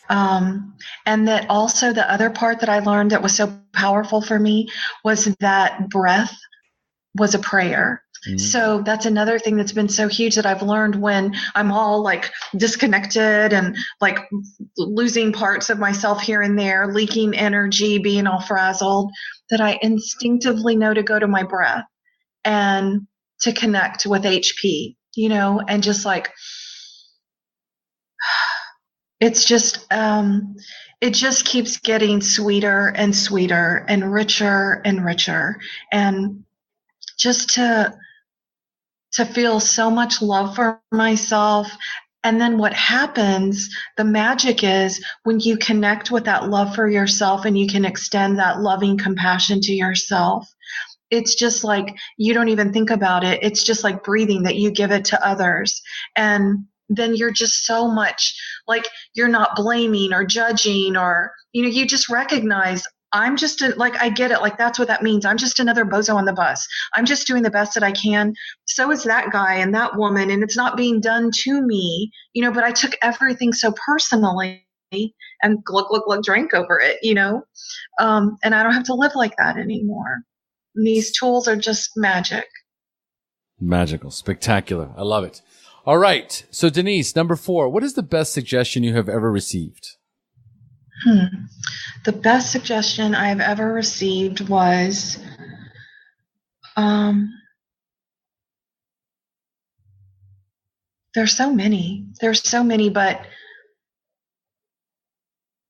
And that also the other part that I learned that was so powerful for me was that breath was a prayer. Mm-hmm. So that's another thing that's been so huge that I've learned when I'm all disconnected and losing parts of myself here and there, leaking energy, being all frazzled, that I instinctively know to go to my breath and to connect with HP, and just it's just, it just keeps getting sweeter and sweeter and richer and richer. And just to feel so much love for myself. And then what happens, the magic is when you connect with that love for yourself and you can extend that loving compassion to yourself, it's just you don't even think about it. It's just like breathing that you give it to others. And then you're just so much you're not blaming or judging or, you just recognize I'm just I get it. That's what that means. I'm just another bozo on the bus. I'm just doing the best that I can. So is that guy and that woman. And it's not being done to me, but I took everything so personally and glug, drank over it, and I don't have to live like that anymore. And these tools are just magic. Magical. Spectacular. I love it. All right. So Denise, number 4, what is the best suggestion you have ever received? The best suggestion I have ever received was there's so many, but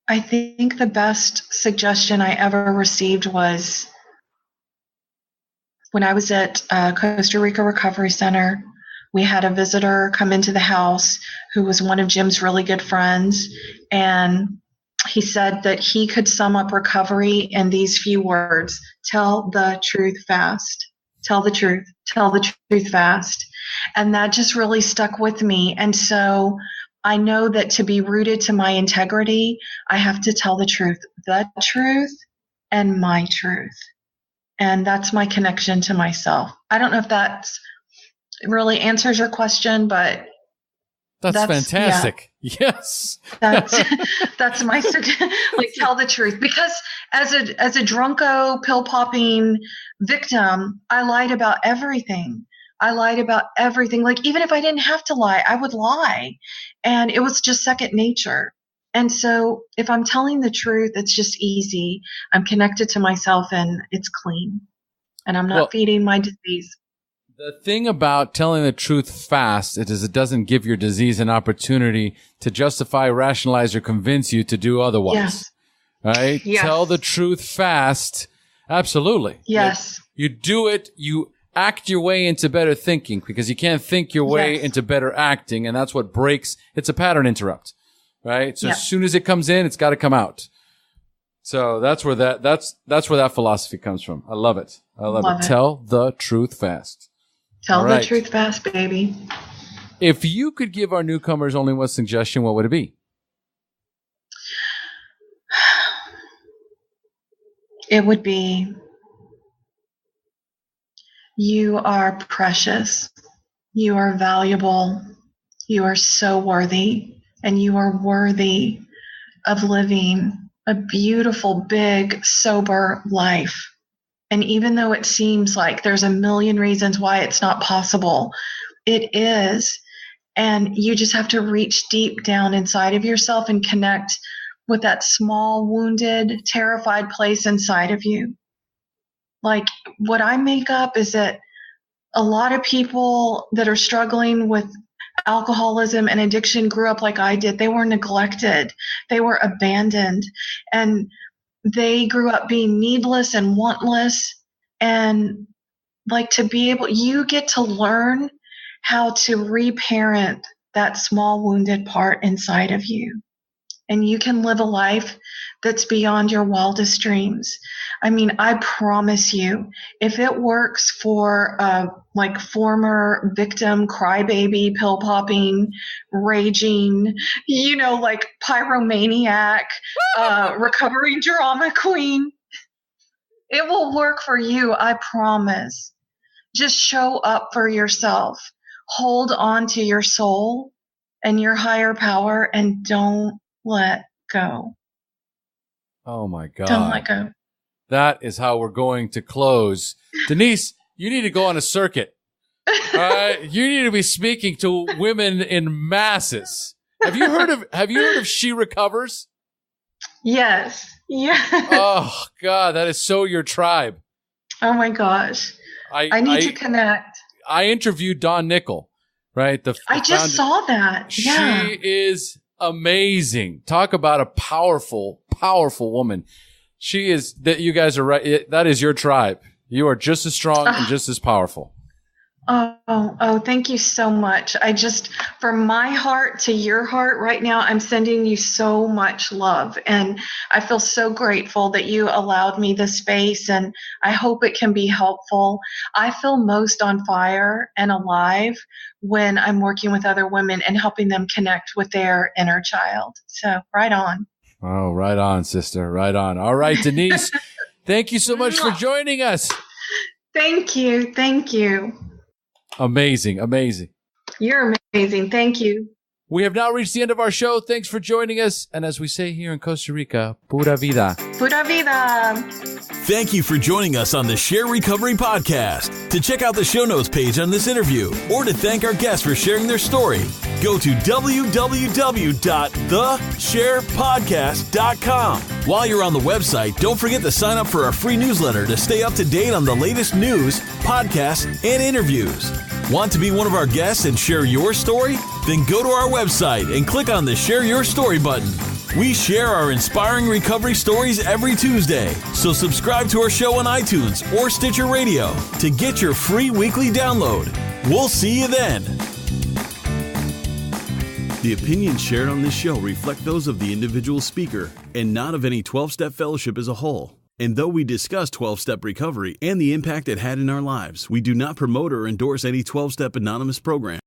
I think the best suggestion I ever received was when I was at Costa Rica Recovery Center. We had a visitor come into the house who was one of Jim's really good friends, and he said that he could sum up recovery in these few words: tell the truth fast. Tell the truth. Tell the truth fast. And that just really stuck with me. And so I know that to be rooted to my integrity, I have to tell the truth, and my truth. And that's my connection to myself. I don't know if that really answers your question, but that's fantastic. Yeah. Yes. That's my tell the truth, because as a drunko pill popping victim, I lied about everything. I lied about everything. Like, even if I didn't have to lie, I would lie. And it was just second nature. And so if I'm telling the truth, it's just easy. I'm connected to myself and it's clean. And I'm not feeding my disease. The thing about telling the truth fast is it doesn't give your disease an opportunity to justify, rationalize, or convince you to do otherwise. Yes. Right? Yes. Tell the truth fast. Absolutely. Yes. You do it, you act your way into better thinking because you can't think your way into better acting. And that's what breaks. It's a pattern interrupt. Right? So as soon as it comes in, it's got to come out. So that's where that's where that philosophy comes from. I love it. I love it. Tell the truth fast. Tell the truth fast, baby. If you could give our newcomers only one suggestion, what would it be? It would be, you are precious. You are valuable. You are so worthy. And you are worthy of living a beautiful, big, sober life. And even though it seems like there's a million reasons why it's not possible, it is. And you just have to reach deep down inside of yourself and connect with that small, wounded, terrified place inside of you. Like, what I make up is that a lot of people that are struggling with alcoholism and addiction grew up like I did. They were neglected. They were abandoned. And they grew up being needless and wantless. And like, to be able, you get to learn how to reparent that small wounded part inside of you. And you can live a life that's beyond your wildest dreams. I mean, I promise you, if it works for like former victim, crybaby, pill popping, raging, like pyromaniac, recovering drama queen, it will work for you. I promise. Just show up for yourself. Hold on to your soul and your higher power, and don't let go. Oh my God. Don't let go. That is how we're going to close. Denise, you need to go on a circuit. You need to be speaking to women in masses. Have you heard of She Recovers? Yes. Yeah. Oh God, that is so your tribe. Oh my gosh. I need to connect. I interviewed Dawn Nickel, right? I just saw that. Yeah. She is amazing. Talk about a powerful, powerful woman. She is, that you guys are right. That is your tribe. You are just as strong and just as powerful. Oh, thank you so much. From my heart to your heart right now, I'm sending you so much love. And I feel so grateful that you allowed me the space, and I hope it can be helpful. I feel most on fire and alive when I'm working with other women and helping them connect with their inner child. So right on. Oh, right on, sister. Right on. All right, Denise, thank you so much for joining us. Thank you. Thank you. Amazing. Amazing. You're amazing. Thank you. We have now reached the end of our show. Thanks for joining us. And as we say here in Costa Rica, pura vida. Pura vida. Thank you for joining us on the SHAIR Recovery Podcast. To check out the show notes page on this interview or to thank our guests for sharing their story, go to www.theshairpodcast.com. While you're on the website, don't forget to sign up for our free newsletter to stay up to date on the latest news, podcasts, and interviews. Want to be one of our guests and share your story? Then go to our website and click on the Share Your Story button. We share our inspiring recovery stories every Tuesday, so subscribe to our show on iTunes or Stitcher Radio to get your free weekly download. We'll see you then. The opinions shared on this show reflect those of the individual speaker and not of any 12-Step Fellowship as a whole. And though we discuss 12-Step Recovery and the impact it had in our lives, we do not promote or endorse any 12-Step Anonymous program.